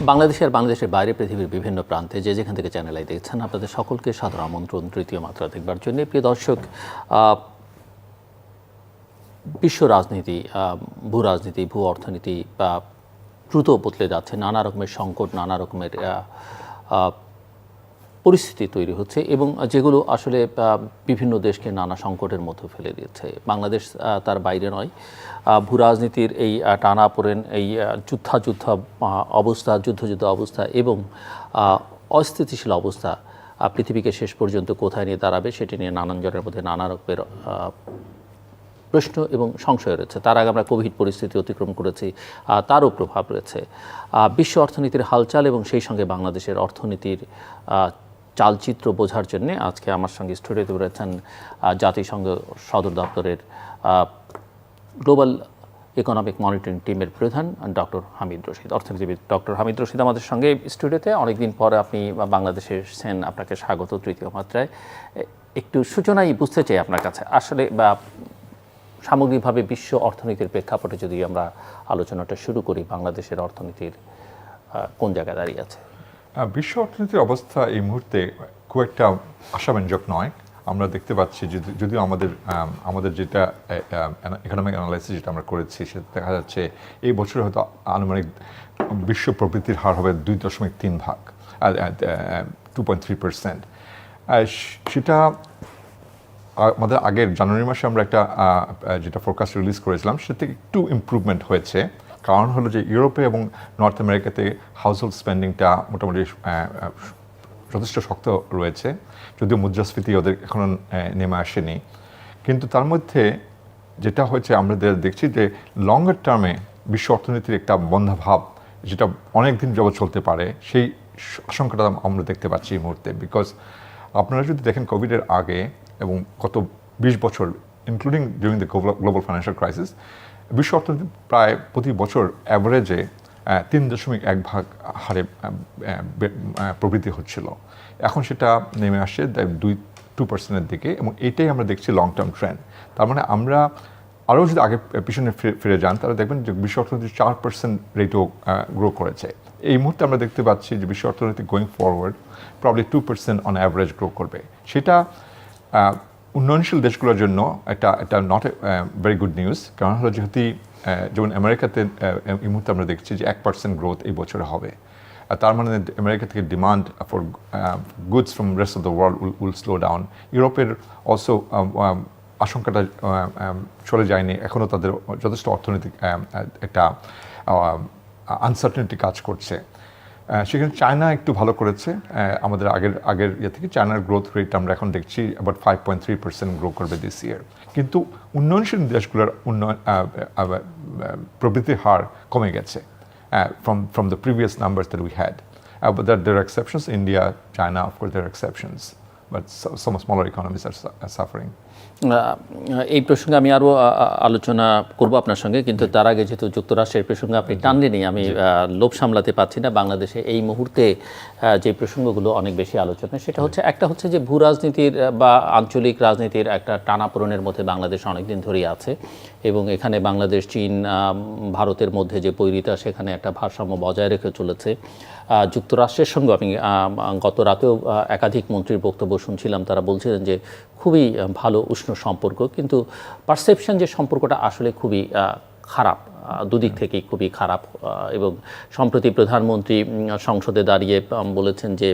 বাংলাদেশের বাইরে পৃথিবীর বিভিন্ন প্রান্তে যে যেখান থেকে চ্যানেল আই দেখছেন আপনাদের সকলকে সাদর আমন্ত্রণ তৃতীয় মাত্রা দেখবার জন্য। প্রিয় দর্শক, বিশ্ব রাজনীতি, ভূ রাজনীতি, ভূ অর্থনীতি দ্রুত বদলে যাচ্ছে, নানা রকমের সংকট, নানা রকমের পরিস্থিতি তৈরি হচ্ছে এবং যেগুলো আসলে বিভিন্ন দেশকে নানা সংকটের মধ্যে ফেলে দিচ্ছে। বাংলাদেশ তার বাইরে নয়। ভূ রাজনীতির এই টানাপোড়েন, এই যুদ্ধ অবস্থা এবং অস্থিতিশীল অবস্থা পৃথিবীকে শেষ পর্যন্ত কোথায় নিয়ে দাঁড়াবে সেটি নিয়ে নানান জনের মধ্যে নানা রকমের প্রশ্ন এবং সংশয় রয়েছে। তার আগে আমরা কোভিড পরিস্থিতি অতিক্রম করেছি, তারও প্রভাব রয়েছে। বিশ্ব অর্থনীতির হালচাল এবং সেই সঙ্গে বাংলাদেশের অর্থনীতির চালচিত্র বোঝার জন্য আজকে আমার সঙ্গে স্টুডিওতে রয়েছেন জাতিসংঘ সদর দপ্তরের গ্লোবাল ইকোনমিক মনিটরিং টিমের প্রধান ডক্টর হামিদ রশিদ, অর্থনীতিবিদ ডক্টর হামিদ রশিদ আমাদের সঙ্গে স্টুডিওতে। অনেকদিন পরে আপনি বাংলাদেশে এসেছেন, আপনাকে স্বাগত তৃতীয় মাত্রায়। একটু সূচনাই বুঝতে চাই আপনার কাছে, আসলে সামগ্রিকভাবে বিশ্ব অর্থনীতির প্রেক্ষাপটে যদি আমরা আলোচনাটা শুরু করি, বাংলাদেশের অর্থনীতির কোন জায়গায় দাঁড়িয়ে আছে? বিশ্ব অর্থনীতির অবস্থা এই মুহূর্তে খুব একটা আশাব্যঞ্জক নয়। আমরা দেখতে পাচ্ছি যে যদিও আমাদের যেটা ইকোনমিক অ্যানালাইসিস যেটা আমরা করেছি সেটা দেখা যাচ্ছে এই বছর হয়তো আনুমানিক বিশ্ব প্রবৃদ্ধির হার হবে 2.3%, 2.3%। সেটা আমাদের আগের জানুয়ারি মাসে আমরা একটা যেটা ফোরকাস্ট রিলিজ করেছিলাম সেটা থেকে একটু ইমপ্রুভমেন্ট হয়েছে। কারণ হলো যে ইউরোপে এবং নর্থ আমেরিকাতে হাউসহোল্ড স্পেন্ডিংটা মোটামুটি যথেষ্ট শক্ত রয়েছে, যদিও মুদ্রাস্ফীতি ওদের এখনও নেমে আসেনি। কিন্তু তার মধ্যে যেটা হচ্ছে আমরা দেখছি যে লঙ্গার টার্মে বিশ্ব অর্থনীতির একটা বন্ধাভাব যেটা অনেক দিন যাবৎ চলতে পারে, সেই আশঙ্কাটা আমরা দেখতে পাচ্ছি এই মুহূর্তে। বিকজ আপনারা যদি দেখেন কোভিডের আগে এবং গত 20 বছর including during the global financial crisis, বিশ্ব অর্থনীতি প্রায় প্রতি বছর অ্যাভারেজে 3.1% হারে প্রবৃদ্ধি হচ্ছিল। এখন সেটা নেমে আসছে 2% দিকে এবং এটাই আমরা দেখছি লং টার্ম ট্রেন্ড। তার মানে আমরা আরও যদি আগে পিছনে ফিরে যান তাহলে দেখবেন যে বিশ্ব অর্থনীতি 4% রেটেও গ্রো করেছে। এই মুহূর্তে আমরা দেখতে পাচ্ছি যে বিশ্ব অর্থনীতি going forward probably 2% on average grow করবে। সেটা উন্নয়নশীল দেশগুলোর জন্য এটা not a very good news. কারণ হলো যেহেতু যেমন আমেরিকাতে এই মুহূর্তে আমরা দেখছি যে 1% গ্রোথ এই বছরে হবে। তার মানে আমেরিকা থেকে demand for goods from rest of the world will slow down. ইউরোপের অলসো আশঙ্কাটা চলে যায়নি, এখনও তাদের যথেষ্ট অর্থনৈতিক একটা আনসার্টেনিটি কাজ করছে। সেখানে চায়না একটু ভালো করেছে আমাদের আগের ইয়ে থেকে। চায়নার গ্রোথ রেট আমরা এখন দেখছি অ্যাবাউট 5.3% গ্রো করবে দিস ইয়ার। কিন্তু উন্নয়নশীল দেশগুলোর প্রবৃদ্ধির হার কমে গেছে from the previous numbers that we had. But there are exceptions. India, China, of course, there are exceptions. But some smaller economies are suffering. এই প্রসঙ্গে আমি আরও আলোচনা করব আপনার সঙ্গে, কিন্তু তার আগে যেহেতু যুক্তরাষ্ট্রের প্রসঙ্গে আপনি টানলেনই, আমি লোভ সামলাতে পারছি না। বাংলাদেশে এই মুহূর্তে যে প্রসঙ্গগুলো অনেক বেশি আলোচনা, সেটা হচ্ছে একটা হচ্ছে যে ভূ রাজনীতির বা আঞ্চলিক রাজনীতির একটা টানাপোড়েনের মধ্যে বাংলাদেশ অনেকদিন ধরেই আছে এবং এখানে বাংলাদেশ, চীন, ভারতের মধ্যে যে বৈরিতা, সেখানে একটা ভারসাম্য বজায় রেখে চলেছে। যুক্তরাষ্ট্রের সঙ্গে আমি গত রাতেও একাধিক মন্ত্রীর বক্তব্য শুনছিলাম, তারা বলছিলেন যে খুবই ভালো উষ্ণ সম্পর্ক, কিন্তু পারসেপশন যে সম্পর্কটা আসলে খুবই খারাপ, দুদিক থেকেই খুবই খারাপ। এবং সম্প্রতি প্রধানমন্ত্রী সংসদে দাঁড়িয়ে বলেছেন যে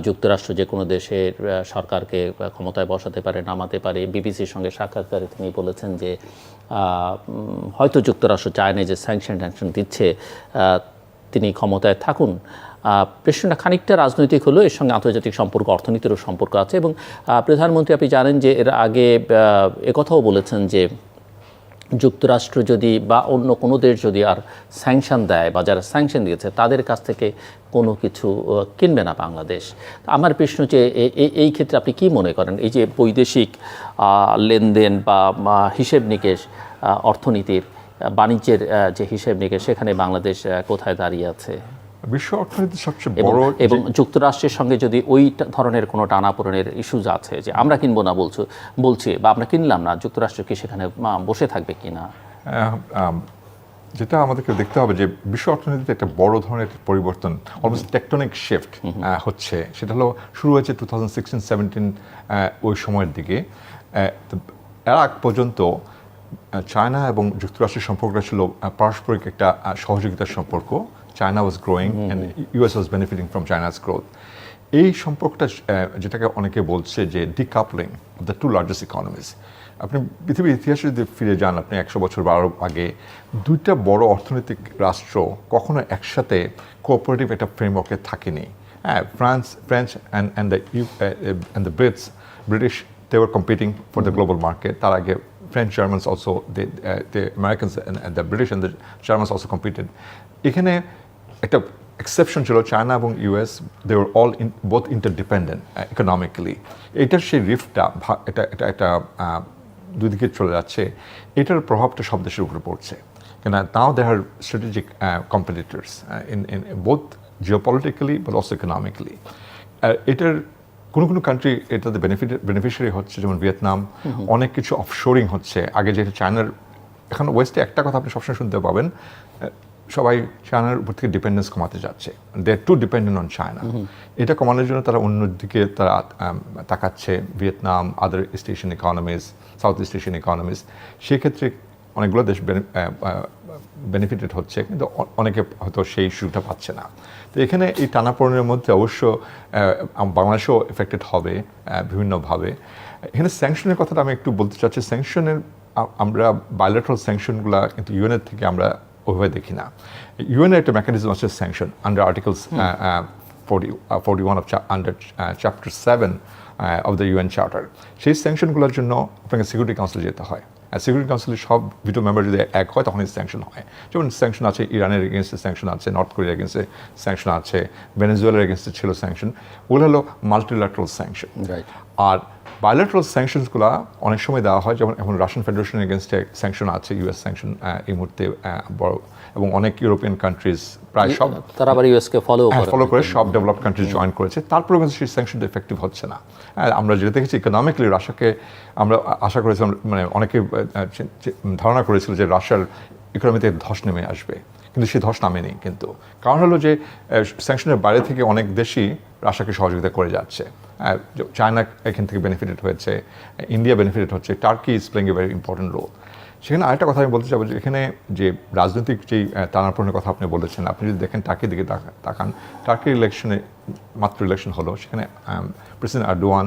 যুক্তরাষ্ট্র যে কোনো দেশের সরকারকে ক্ষমতায় বসাতে পারে, নামাতে পারে। বিবিসির সঙ্গে সাক্ষাৎকারে তিনি বলেছেন যে হয়তো যুক্তরাষ্ট্র চায় না যে স্যাংশন ট্যাংশন দিচ্ছে, তিনি ক্ষমতায় থাকুন। প্রশ্নটা খানিকটা রাজনৈতিক হলো, এর সঙ্গে আন্তর্জাতিক সম্পর্ক, অর্থনীতিরও সম্পর্ক আছে। এবং প্রধানমন্ত্রী, আপনি জানেন যে এর আগে একথাও বলেছেন যে যুক্তরাষ্ট্র যদি বা অন্য কোনো দেশ যদি আর স্যাংশন দেয় বা যারা স্যাংশন দিয়েছে তাদের কাছ থেকে কোনো কিছু কিনবে না বাংলাদেশ। আমার প্রশ্ন যে এই ক্ষেত্রে আপনি কি মনে করেন, এই যে বৈদেশিক লেনদেন বা হিসেব নিকেশ, অর্থনীতির বাণিজ্যের যে হিসেব নিকেশ, সেখানে বাংলাদেশ কোথায় দাঁড়িয়ে আছে? বিশ্ব অর্থনীতির সবচেয়ে বড় এবং যুক্তরাষ্ট্রের সঙ্গে যদি ওই ধরনের কোনো টানাপোড়েনের ইস্যুজ আছে যে আমরা কিনবো না বলছি বা আমরা কিনলাম না, যুক্তরাষ্ট্র কি সেখানে বসে থাকবে কি না? যেটা আমাদেরকে দেখতে হবে যে বিশ্ব অর্থনীতিতে একটা বড় ধরনের একটা পরিবর্তন, অলমোস্ট টেকটনিক শিফট হচ্ছে। সেটা হলো শুরু হয়েছে 2016-17 ওই সময়ের দিকে। এর আগ পর্যন্ত চায়না এবং যুক্তরাষ্ট্রের সম্পর্কটা ছিল পারস্পরিক একটা সহযোগিতার সম্পর্ক। China was growing and US was benefiting from China's growth. এই সম্পর্কটা যেটাকে অনেকে বলছে যে decoupling of the two largest economies. আপনি পৃথিবীর ইতিহাসে যদি ফিরে যান, আপনি 100 বছর আগে দুইটা বড় অর্থনৈতিক রাষ্ট্র কখনো একসাথে কোঅপারেটিভ একটা ফ্রেমওয়ার্কে থাকেনি। হ্যাঁ, French and the British they were competing for the global market. তার আগে French, Germans also, the Americans and the British and the Germans also competed. এখানে একটা এক্সেপশন ছিল চায়না এবং US, they were all both interdependent economically. এটার সেই রিফটটা এটা দুই দিকে চলে যাচ্ছে, এটার প্রভাবটা সব দেশের উপরে পড়ছে। Can now they are strategic competitors in both geopolitically but also economically. এটার কোনো কান্ট্রি এটাতে বেনিফিশিয়ারি হচ্ছে, যেমন ভিয়েতনাম। অনেক কিছু অফশোরিং হচ্ছে। আগে যেটা চায়নার, এখন ওয়েস্টে একটা কথা আপনি সবসময় শুনতে পাবেন, সবাই চায়নার উপর থেকে ডিপেন্ডেন্স কমাতে যাচ্ছে। They are too dependent on China. এটা কমানোর জন্য তারা অন্যদিকে তারা তাকাচ্ছে, Vietnam, other East Asian economies, South East Asian economies. সেক্ষেত্রে অনেকগুলো দেশ বেনিফিটেড হচ্ছে, কিন্তু অনেকে হয়তো সেই সুযোগটা পাচ্ছে না। তো এখানে এই টানাপোড়েনের মধ্যে অবশ্য বাংলাদেশও এফেক্টেড হবে বিভিন্নভাবে। এখানে স্যাংশনের কথাটা আমি একটু বলতে চাচ্ছি। স্যাংশনের আমরা বাইলেটারাল স্যাংশনগুলো কিন্তু ইউএনের থেকে আমরা ওইভাবে দেখি না। ইউএনের একটা মেকানিজম আছে sanction under articles 41 of under chapter 7 of the UN charter. সেই স্যাংশনগুলোর জন্য আপনাকে সিকিউরিটি কাউন্সিলে যেতে হয়। সিকিউরিটি কাউন্সিলের সব ভিটো মেম্বার যদি এক হয় তখনই স্যাংশন হয়। যেমন স্যাংশন আছে ইরানের এগেনস্টে, স্যাংশন আছে নর্থ কোরিয়ার এগেনস্টে, স্যাংশন আছে ভেনেজুয়েলার এগেনস্টে ছিল স্যাংশন। ওগুলো হলো মাল্টিল্যাটারাল স্যাংশন। আর বায়োলেটারাল স্যাংশনসগুলো অনেক সময় দেওয়া হয়, যেমন এখন রাশিয়ান ফেডারেশনের এগেনস্টে স্যাংশন আছে, ইউএস স্যাংশন এই মুহূর্তে বড়, এবং অনেক ইউরোপিয়ান কান্ট্রিজ প্রায় সব তারা আবার ইউএসকে ফলো করে সব ডেভেলপড কান্ট্রিজ জয়েন করেছে। তারপরেও কিন্তু সেই স্যাংশনটা এফেক্টিভ হচ্ছে না। আমরা যেটা দেখেছি ইকোনমিক্যালি রাশিয়াকে আমরা আশা করেছিলাম, মানে অনেকে ধারণা করেছিল যে রাশিয়ার ইকোনমিতে ধস নেমে আসবে, কিন্তু সেই ধস নামেনি। কিন্তু কারণ হলো যে স্যাংশনের বাইরে থেকে অনেক দেশই রাশিয়াকে সহযোগিতা করে যাচ্ছে। চায়না এখান থেকে বেনিফিটেড হয়েছে, ইন্ডিয়া বেনিফিটেড হচ্ছে, Turkey is playing a very important role. সেখানে আরেকটা কথা আমি বলতে চাবো যে এখানে যে রাজনৈতিক যেই টানাপোড়েনের কথা আপনি বলেছেন, আপনি যদি দেখেন টার্কির দিকে তাকান, টার্কির ইলেকশনে মাত্র ইলেকশন হলো, সেখানে প্রেসিডেন্ট এরদোয়ান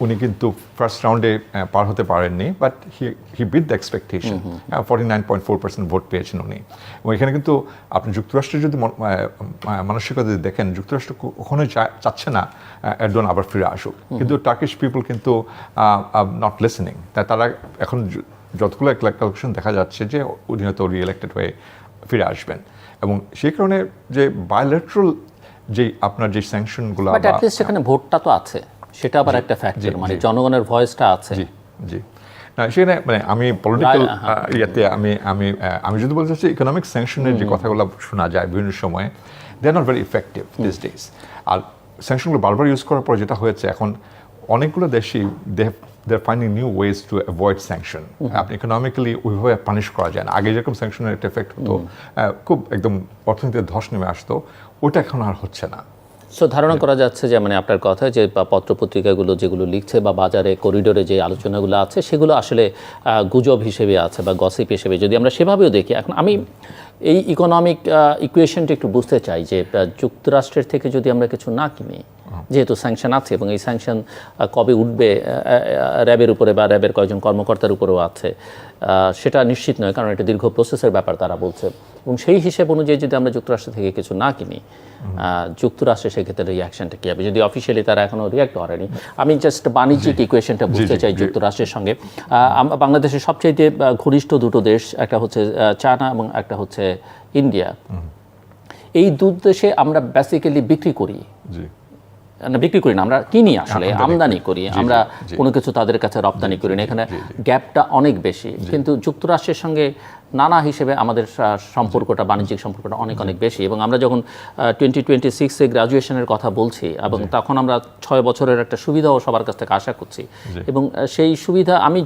উনি কিন্তু ফার্স্ট রাউন্ডে পার হতে পারেননি, but he beat the expectation. 49.4% vote পেয়েছেন উনি। এবং এখানে কিন্তু আপনি যুক্তরাষ্ট্রের যদি মানসিকতা যদি দেখেন, যুক্তরাষ্ট্র কখনোই চাচ্ছে না এরদোয়ান আবার ফিরে আসুক, কিন্তু টার্কিশ পিপল কিন্তু নট লিসেনিং। তারা এখন যতগুলো কালেকশন দেখা যাচ্ছে যে উনি হয়তো রিএলেক্টেড হয়ে ফিরে আসবেন। এবং সেই কারণে যে বায়োলেটারাল যে আপনার যে স্যাংশনগুলো, বাট অ্যাট লিস্ট সেখানে ভোটটা তো আছে, সেটা আবার একটা ফ্যাক্টর, মানে জনগণের ভয়েসটা আছে। জি জি না, সেখানে মানে আমি পলিটিক্যাল ইয়াতে আমি যদি বলতে চাচ্ছি, ইকোনমিক স্যাংশনের যে কথাগুলো শোনা যায় বিভিন্ন সময়ে, they are not very effective this days. আর স্যাংশনগুলো বারবার ইউজ করার পর যেটা হয়েছে, এখন অনেকগুলো দেশই they are finding new ways to avoid sanction. আপনি ইকোনমিক্যালি ওইভাবে পানিশ করা যায় না। আগে যেরকম স্যাংশনের একটা এফেক্ট হতো, খুব একদম অর্থনীতিতে ধস নেমে আসতো, ওটা এখন আর হচ্ছে না। সো ধারণা করা যাচ্ছে যে মানে আপনার কথা যে পত্রপত্রিকাগুলো যেগুলো লিখছে বা বাজারে করিডোরে যে আলোচনাগুলো আছে, সেগুলো আসলে গুজব হিসেবে আছে বা গসিপ হিসেবে যদি আমরা সেভাবেও দেখি। এখন আমি এই ইকোনমিক ইকুয়েশনটা একটু বুঝতে চাই যে যুক্তরাষ্ট্রের থেকে যদি আমরা কিছু না কিনি, যেহেতু স্যাংশন আছে এবং এই স্যাংশন কবে উঠবে র্যাবের উপরে বা র্যাবের কয়েকজন কর্মকর্তার উপরেও আছে, সেটা নিশ্চিত নয়, কারণ এটা দীর্ঘ প্রসেসের ব্যাপার তারা বলছে। এবং সেই হিসেব অনুযায়ী যদি আমরা যুক্তরাষ্ট্র থেকে কিছু না কিনি, যুক্তরাষ্ট্রের সেক্ষেত্রে রিয়াকশনটা কী হবে? যদি অফিসিয়ালি তারা এখনও রিয়াক্ট করেনি, আমি জাস্ট বাণিজ্যিক ইকুয়েশনটা বুঝতে চাই যুক্তরাষ্ট্রের সঙ্গে। বাংলাদেশের সবচাইতে ঘনিষ্ঠ দুটো দেশ, একটা হচ্ছে চায়না এবং একটা হচ্ছে ইন্ডিয়া। এই দু দেশে আমরা বেসিক্যালি বিক্রি করি, বিক্রি করি না, আমরা কিনি, আসলে আমদানি করি, আমরা কোনো কিছু তাদের কাছে রপ্তানি করি না। এখানে গ্যাপটা অনেক বেশি। কিন্তু যুক্তরাষ্ট্রের সঙ্গে নানা হিসেবে আমাদের সম্পর্কটা, বাণিজ্যিক সম্পর্কটা অনেক অনেক বেশি। এবং আমরা যখন 2026-এ গ্র্যাজুয়েশনের কথা বলছি, এবং তখন আমরা 6 বছরের একটা সুবিধাও সবার কাছ থেকে আশা করছি। এবং সেই সুবিধা আমি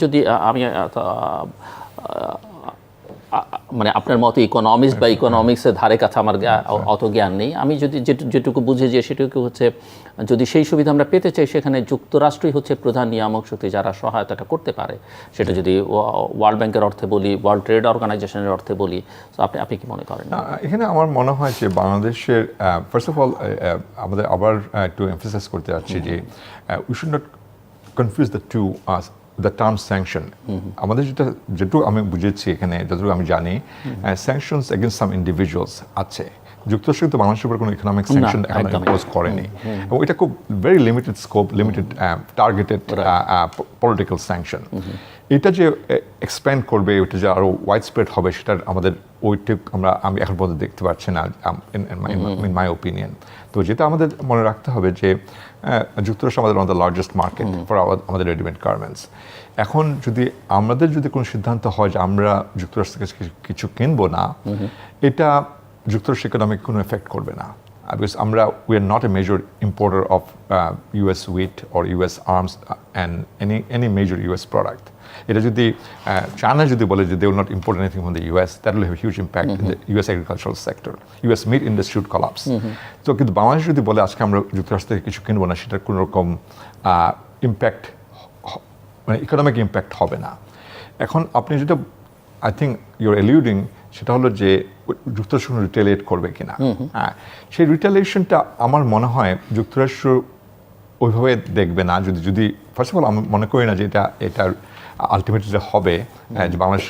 মানে আপনার মতো ইকোনমিক্স বা ইকোনমিক্সের ধারে কাছে আমার অত জ্ঞান নেই, আমি যদি যেটুকু বুঝে যে সেটুকু হচ্ছে যদি সেই সুবিধা আমরা পেতে চাই সেখানে যুক্তরাষ্ট্রই হচ্ছে প্রধান নিয়ামক শক্তি যারা সহায়তাটা করতে পারে, সেটা যদি ওয়ার্ল্ড ব্যাংকের অর্থে বলি, ওয়ার্ল্ড ট্রেড অর্গানাইজেশনের অর্থে বলি। তো আপনি কি মনে করেন? এখানে আমার মনে হয় যে বাংলাদেশের ফার্স্ট অফ অল আমাদের আবার একটু এমফাসাইজ করতে যাচ্ছি যে we should not confuse the to the term sanction. আমাদের যেটুকু আমি বুঝেছি এখানে, যতটুকু আমি জানি, স্যাংশনস এগেইনস্ট সাম ইন্ডিভিজুয়ালস আছে। যুক্তরাষ্ট্র কিন্তু বাংলাদেশের উপর কোনো ইকোনমিক স্যাংশন এখন ইম্পোজ করেনি, এবং এটা খুব very limited scope, limited targeted political sanction. এটা যে এক্সপ্যান্ড করবে, ওইটা যে আরও ওয়াইড স্প্রেড হবে, সেটার আমাদের আমি এখন পর্যন্ত দেখতে পাচ্ছি না, ইন মাই ওপিনিয়ন। তো যেটা আমাদের মনে রাখতে হবে যে যুক্তরাষ্ট্র আমাদের আমাদের লার্জেস্ট মার্কেট ফর আমাদের রেডিমেড গার্মেন্টস। এখন আমাদের যদি কোনো সিদ্ধান্ত হয় যে আমরা যুক্তরাষ্ট্র থেকে কিছু কিনবো না, এটা যুক্তরাষ্ট্র ইকোনমিক কোনো এফেক্ট করবে না, because we are not a major importer of US wheat or US arms and any major US product. এটা যদি চায়না যদি বলে যে they will not import anything from the US, that will have a huge impact in the US agricultural sector. US meat industry would collapse. তো কিন্তু বাংলাদেশ যদি বলে আজকে আমরা যুক্তরাষ্ট্র থেকে কিছু কিনবো না, সেটার কোনো রকম ইম্প্যাক্ট, মানে ইকোনমিক ইম্প্যাক্ট হবে না। এখন আপনি যেটা আই থিঙ্ক ইউর এলিউডিং, সেটা হলো যে যুক্তরাষ্ট্র রিটেলিয়েট করবে কিনা। হ্যাঁ, সেই রিটেলিয়েশনটা আমার মনে হয় যুক্তরাষ্ট্র ওইভাবে দেখবে না। যদি ফার্স্ট অফ অল আমি মনে করি না যে এটার আলটিমেটলি হবে যে বাংলাদেশ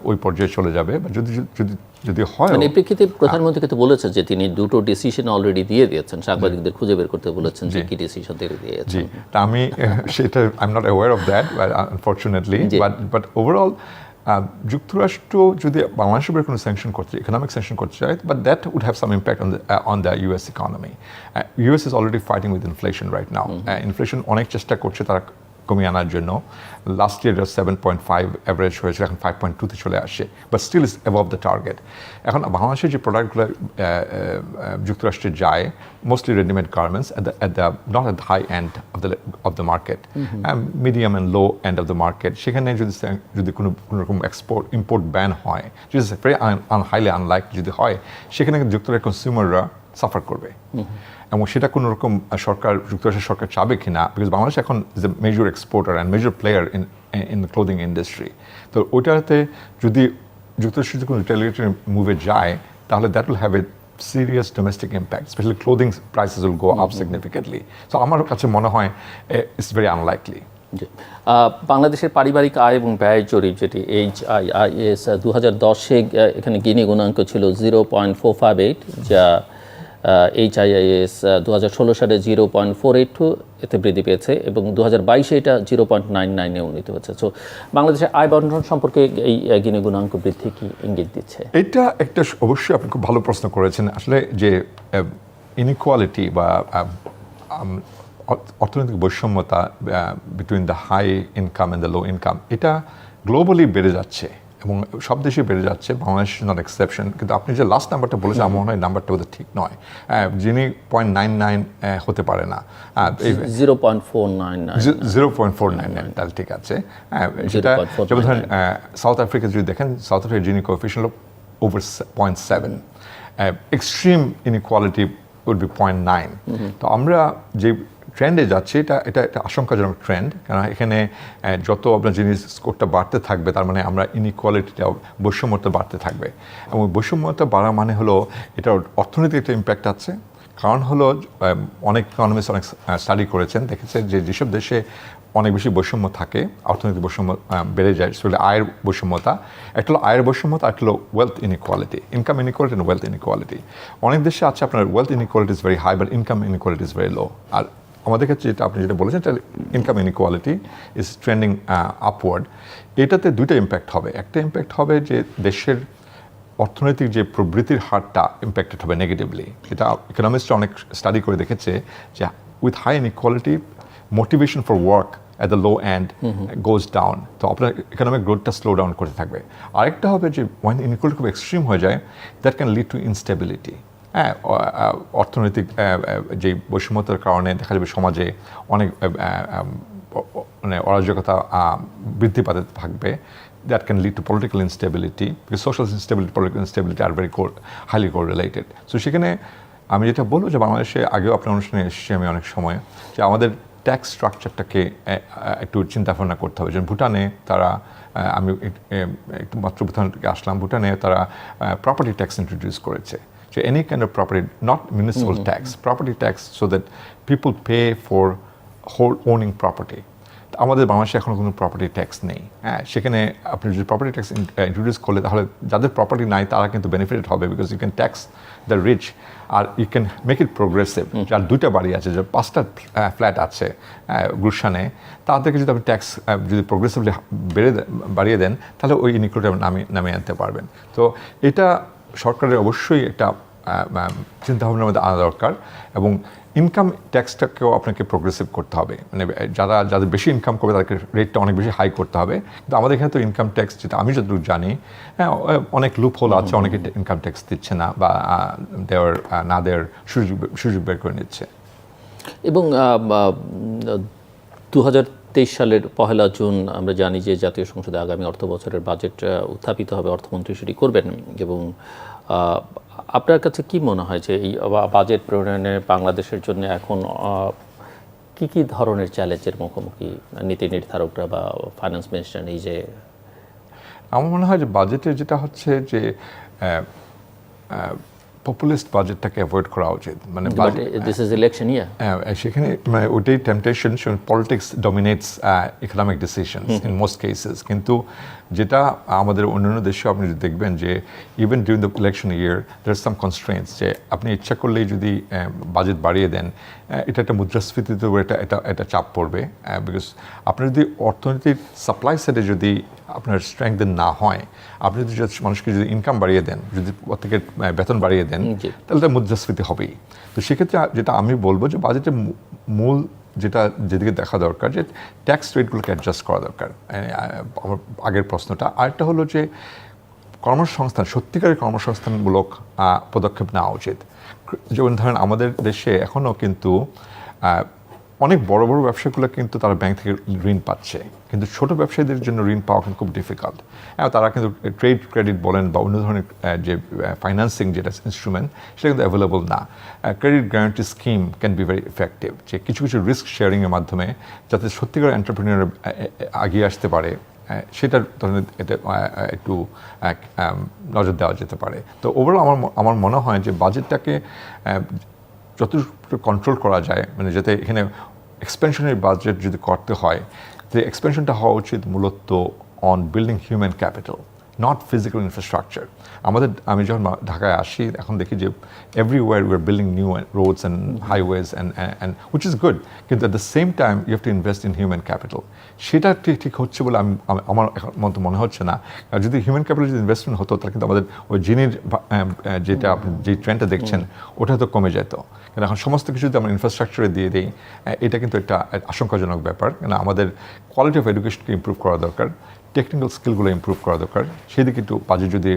ওই পর্যায়ে চলে যাবে, বা যদি হয়। মানে এই প্রেক্ষিতে প্রধানমন্ত্রী কিন্তু বলেছেন যে তিনি দুটো ডিসিশন অলরেডি দিয়ে দিয়েছেন, সাংবাদিকদের খুঁজে বের করতে বলেছেন যে কি ডিসিশন দিয়ে দিয়েছেন। জি, তা আমি সেটা I am not aware of that unfortunately, but overall যুক্তরাষ্ট্র যদি বাংলাদেশের উপরে কোনো স্যাংশন করতে, ইকোনমিক স্যাংশন করতে চায়, but that would have some impact on the US economy. US is already fighting with inflation right now. Inflation অনেক চেষ্টা করছে তারা কমিয়ে আনার জন্য। লাস্ট ইয়ার 7.5 অ্যাভারেজ হয়েছিল, এখন 5.2-তে চলে আসে, but still is above the target. এখন বাংলাদেশের যে প্রোডাক্টগুলো যুক্তরাষ্ট্রে যায়, mostly readymade garments not at the high end of the market, medium and low end of the market, সেখানে যদি কোনো রকম ইম্পোর্ট ব্যান হয়, which is very highly unlikely, যদি হয়, সেখানে যুক্তরাষ্ট্রের কনজিউমাররা সাফার করবে। এবং সেটা কোনো রকম যুক্তরাষ্ট্রের সরকার চাবে কিনা, বিকজ বাংলাদেশ এখন is a major exporter and major player in the clothing industry. তো ওইটাতে যদি যুক্তরাষ্ট্র যদি কোনো রিটেলিয়েটরি মুভে যায়, তাহলে that will have a serious domestic impact, specially clothing prices will go up significantly. So আমার কাছে মনে হয় ইটস ভেরি আনলাইকলি। বাংলাদেশের পারিবারিক আয় এবং ব্যয় জরিপ, যেটি HIIS 2010-এ এখানে গিনি গুণাঙ্ক ছিল 0.458, যা HIIS 2016 সালে 0.482 এতে বৃদ্ধি পেয়েছে, এবং 2022-এ এটা 0.99-এ উন্নীত হয়েছে। সো বাংলাদেশের আয় বন্টন সম্পর্কে এই গিনি গুণাঙ্ক বৃদ্ধি কি ইঙ্গিত দিচ্ছে? এটা একটা অবশ্যই আপনি খুব ভালো প্রশ্ন করেছেন। আসলে যে ইনইকুয়ালিটি বা অর্থনৈতিক বৈষম্যতা between the high income and the low income, এটা গ্লোবালি বেড়ে যাচ্ছে এবং সব দেশে বেড়ে যাচ্ছে, বাংলাদেশ নট এক্সেপশন। কিন্তু আপনি যে লাস্ট নাম্বারটা বলেছেন, আমার মনে হয় নাম্বারটা বোধহয় ঠিক নয়। যিনি 0.99 হতে পারে না, 0.499, তাহলে ঠিক আছে। সেটা যেমন ধরেন সাউথ আফ্রিকা যদি দেখেন, সাউথ আফ্রিকার যিনি কোএফিশিয়েন্ট হলো over 0.7, extreme inequality would be 0.9। তো আমরা যে ট্রেন্ডে যাচ্ছে, এটা একটা আশঙ্কাজনক ট্রেন্ড, কারণ এখানে যত আপনার জিনিস স্কোরটা বাড়তে থাকবে, তার মানে আমরা ইনইকুয়ালিটিটা, বৈষম্যতা বাড়তে থাকবে। এবং বৈষম্যতা বাড়া মানে হলো এটা অর্থনৈতিক একটা ইম্প্যাক্ট আছে। কারণ হলো অনেক ইকোনমিস্ট অনেক স্টাডি করেছেন, দেখেছেন যে যেসব দেশে অনেক বেশি বৈষম্য থাকে, অর্থনৈতিক বৈষম্য বেড়ে যায়, সেগুলো আয়ের বৈষম্যতা। একটা হলো আয়ের বৈষম্যতা, একটা হলো wealth inequality, income inequality and wealth inequality. অনেক দেশে আছে আপনার wealth inequality is very high, but income inequality is very low. আর আমাদের ক্ষেত্রে যেটা আপনি যেটা বলেছেন, income inequality is trending upward. এটাতে দুইটা ইম্প্যাক্ট হবে। একটা ইম্প্যাক্ট হবে যে দেশের অর্থনৈতিক যে প্রবৃত্তির হারটা ইম্প্যাক্টেড হবে নেগেটিভলি। এটা ইকোনমিস্টরা অনেক স্টাডি করে দেখেছে যে with high inequality, motivation for work at the low end goes down, তো আপনার ইকোনমিক গ্রোথটা স্লো ডাউন করতে থাকবে। আরেকটা হবে যে when inequality খুব এক্সট্রিম হয়ে যায়, that can lead to instability. হ্যাঁ, অর্থনৈতিক যে বৈষম্যতার কারণে দেখা যাবে সমাজে অনেক মানে অরাজকতা বৃদ্ধি পাতে থাকবে। that can lead to political instability, because social instability, political instability are very highly correlated. So সেখানে আমি যেটা বলবো যে বাংলাদেশে আগেও আপনার অনুষ্ঠানে এসেছি আমি অনেক সময়, যে আমাদের ট্যাক্স স্ট্রাকচারটাকে একটু চিন্তা ভাবনা করতে হবে। যেমন ভুটানে তারা, আমি একটু মাত্র ভুটান থেকে আসলাম, ভুটানে তারা প্রপার্টি ট্যাক্স ইন্ট্রোডিউস করেছে। So any kind of property, not municipal tax, property tax, so that people pay for owning property. আমাদের বাংলাদেশে এখনো কোনো প্রপার্টি ট্যাক্স নেই। হ্যাঁ, সেখানে আপনি যদি প্রপার্টি ট্যাক্স ইন্ট্রোডিউস করলে তাহলে যাদের প্রপার্টি নাই তারা কিন্তু বেনিফিটেড হবে, because you can tax the rich, আর you can make it progressive. যার 2টা বাড়ি আছে, যার 5টা ফ্ল্যাট আছে গুলশানে, তাদেরকে যদি আপনি ট্যাক্স যদি প্রোগ্রেসিভলি বাড়িয়ে দেন, তাহলে ওই ইনইকুয়ালিটি নামিয়ে আনতে পারবেন। তো এটা সরকারের অবশ্যই একটা চিন্তাভাবনার মধ্যে আনা দরকার, এবং ইনকাম ট্যাক্সটাকেও আপনাকে প্রোগ্রেসিভ করতে হবে। মানে যাদের বেশি ইনকাম করবে তাদেরকে রেটটা অনেক বেশি হাই করতে হবে। কিন্তু আমাদের এখানে তো ইনকাম ট্যাক্স, যেটা আমি যতটুকু জানি, হ্যাঁ, অনেক লুপ হোল আছে, অনেকে ইনকাম ট্যাক্স দিচ্ছে না বা দেওয়ার সুযোগ বের করে নিচ্ছে। এবং 2023 সালের 1 জুন আমরা জানি যে জাতীয় সংসদে আগামী অর্থ বছরের বাজেট উত্থাপিত হবে, অর্থমন্ত্রী সেটি করবেন। এবং আপনার কাছে কি মনে হয় যে এই বাজেট প্রণয়নে বাংলাদেশের জন্য এখন কি কি ধরনের চ্যালেঞ্জের মুখোমুখি নীতি নির্ধারকরা বা ফাইন্যান্স মিনিস্টার? এই যে আমার মনে হয় যে বাজেটের যেটা হচ্ছে যে পপুলিস্ট বাজেটটাকে অ্যাভয়েড করা উচিত। মানে দিস ইজ ইলেকশন ইয়ার, সেখানে মানে ওইটাই temptation, politics dominates economic decisions in most cases. কিন্তু যেটা আমাদের অন্যান্য দেশে আপনি যদি দেখবেন যে even during the election year there are some constraints, যে আপনি ইচ্ছা করলেই যদি বাজেট বাড়িয়ে দেন, এটা একটা মুদ্রাস্ফীতিতেও এটা চাপ পড়বে। বিকজ আপনার যদি অর্থনীতির সাপ্লাই সাইডে যদি আপনার স্ট্রেংথেন না হয়, আপনি যদি মানুষকে যদি ইনকাম বাড়িয়ে দেন, যদি প্রত্যেকের বেতন বাড়িয়ে দেন, তাহলে তার মুদ্রাস্ফীতি হবেই। তো সেক্ষেত্রে যেটা আমি বলবো যে বাজেটের মূল যেদিকে দেখা দরকার, যে ট্যাক্স রেটগুলোকে অ্যাডজাস্ট করা দরকার। আমার আগের প্রশ্নটা আরেকটা হলো যে কর্মসংস্থান, সত্যিকারের কর্মসংস্থানমূলক পদক্ষেপ নেওয়া উচিত। যেমন ধরেন আমাদের দেশে এখনও কিন্তু অনেক বড় বড় ব্যবসাগুলো কিন্তু তারা ব্যাংক থেকে ঋণ পাচ্ছে, কিন্তু ছোট ব্যবসায়ীদের জন্য ঋণ পাওয়া কিন্তু খুব ডিফিকাল্ট। তারা কিন্তু ট্রেড ক্রেডিট বলেন বা অন্য ধরনের যে ফাইন্যান্সিং যেটা ইনস্ট্রুমেন্ট, সেটা কিন্তু অ্যাভেলেবল না। Credit guarantee scheme can be very effective, যে কিছু কিছু রিস্ক শেয়ারিংয়ের মাধ্যমে যাতে সত্যিকার এন্টারপ্রেনিয়র এগিয়ে আসতে পারে, সেটার ধরনের এটা একটু নজর দেওয়া যেতে পারে। তো ওভারঅল আমার মনে হয় যে বাজেটটাকে যতটুকু কন্ট্রোল করা যায়, মানে যাতে এখানে এক্সপেনশনের বাজেট যদি করতে হয়, যে এক্সপেনশনটা হওয়া উচিত মূলত on building human capital, not physical infrastructure. আমি যখন ঢাকায় আসি, এখন দেখি যে everywhere we are building new roads and highways and which is good, কিন্তু at the same time you have to invest in human capital. সেটা ঠিক হচ্ছে বলে আমার মতো মনে হচ্ছে না। যদি হিউম্যান ক্যাপিটাল যদি ইনভেস্টমেন্ট হতো, তাহলে কিন্তু আমাদের ওই জিনির যেটা আপনি যে ট্রেন্ডটা দেখছেন, ওটা তো কমে যেত। কিন্তু এখন সমস্ত কিছু যদি আমরা ইনফ্রাস্ট্রাকচারে দিয়ে দিই, এটা কিন্তু একটা আশঙ্কাজনক ব্যাপার। কেন আমাদের কোয়ালিটি অফ এডুকেশনকে ইমপ্রুভ করা দরকার, টেকনিক্যাল স্কিলগুলো ইমপ্রুভ করা দরকার। সেদিকে একটু বাজেট যদি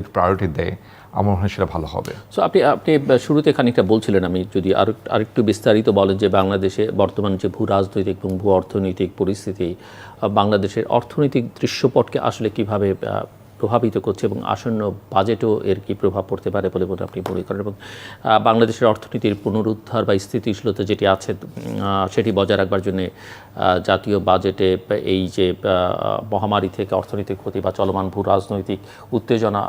একটু প্রায়োরিটি দেয়, আমার মনে হয় সেটা ভালো হবে। সো আপনি শুরুতে খানিকটা বলছিলেন, আমি যদি আরেকটু বিস্তারিত বলেন যে বাংলাদেশে বর্তমান যে ভূ রাজনৈতিক এবং ভূ অর্থনৈতিক পরিস্থিতি বাংলাদেশের অর্থনৈতিক দৃশ্যপটকে আসলে কিভাবে প্রভাবিত করছে, এবং আসন্ন বাজেটও এর কি প্রভাব পড়তে পারে বলে আপনি মনে করেন, এবং বাংলাদেশের অর্থনীতির পুনরুদ্ধার বা স্থিতিশীলতা যেটি আছে সেটি বজায় রাখবার জন্য জাতীয় বাজেটে এই যে মহামারী থেকে অর্থনৈতিক ক্ষতি বা চলমান ভূ রাজনৈতিক উত্তেজনা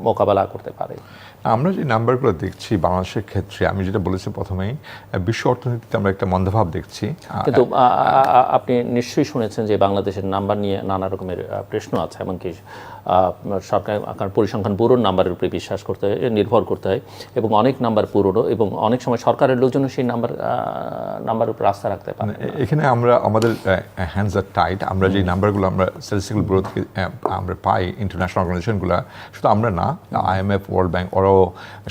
মোকাবেলা করতে পারে? আমরা যে নাম্বারগুলো দেখছি বাংলাদেশের ক্ষেত্রে, আমি যেটা বলেছি প্রথমেই, বিশ্ব অর্থনীতিতে আমরা একটা মন্দাভাব দেখছি। কিন্তু আপনি নিশ্চয়ই শুনেছেন যে বাংলাদেশের নাম্বার নিয়ে নানা রকমের প্রশ্ন আছে, এমনকি সরকার পরিসংখ্যান ব্যুরোর নাম্বারের উপরে বিশ্বাস করতে হয়, নির্ভর করতে হয়, এবং অনেক নাম্বার পুরনো, এবং অনেক সময় সরকারের লোকজন সেই নাম্বারের উপর আস্থা রাখতে পারে। এখানে আমাদের হ্যান্ডস আর টাইট। আমরা যে নাম্বারগুলো আমরা স্ট্যাটিস্টিক্যাল ব্যুরো থেকে আমরা পাই, ইন্টারন্যাশনাল অর্গানাইজেশনগুলো, শুধু আমরা না, IMF, ওয়ার্ল্ড ব্যাংক, ওরাও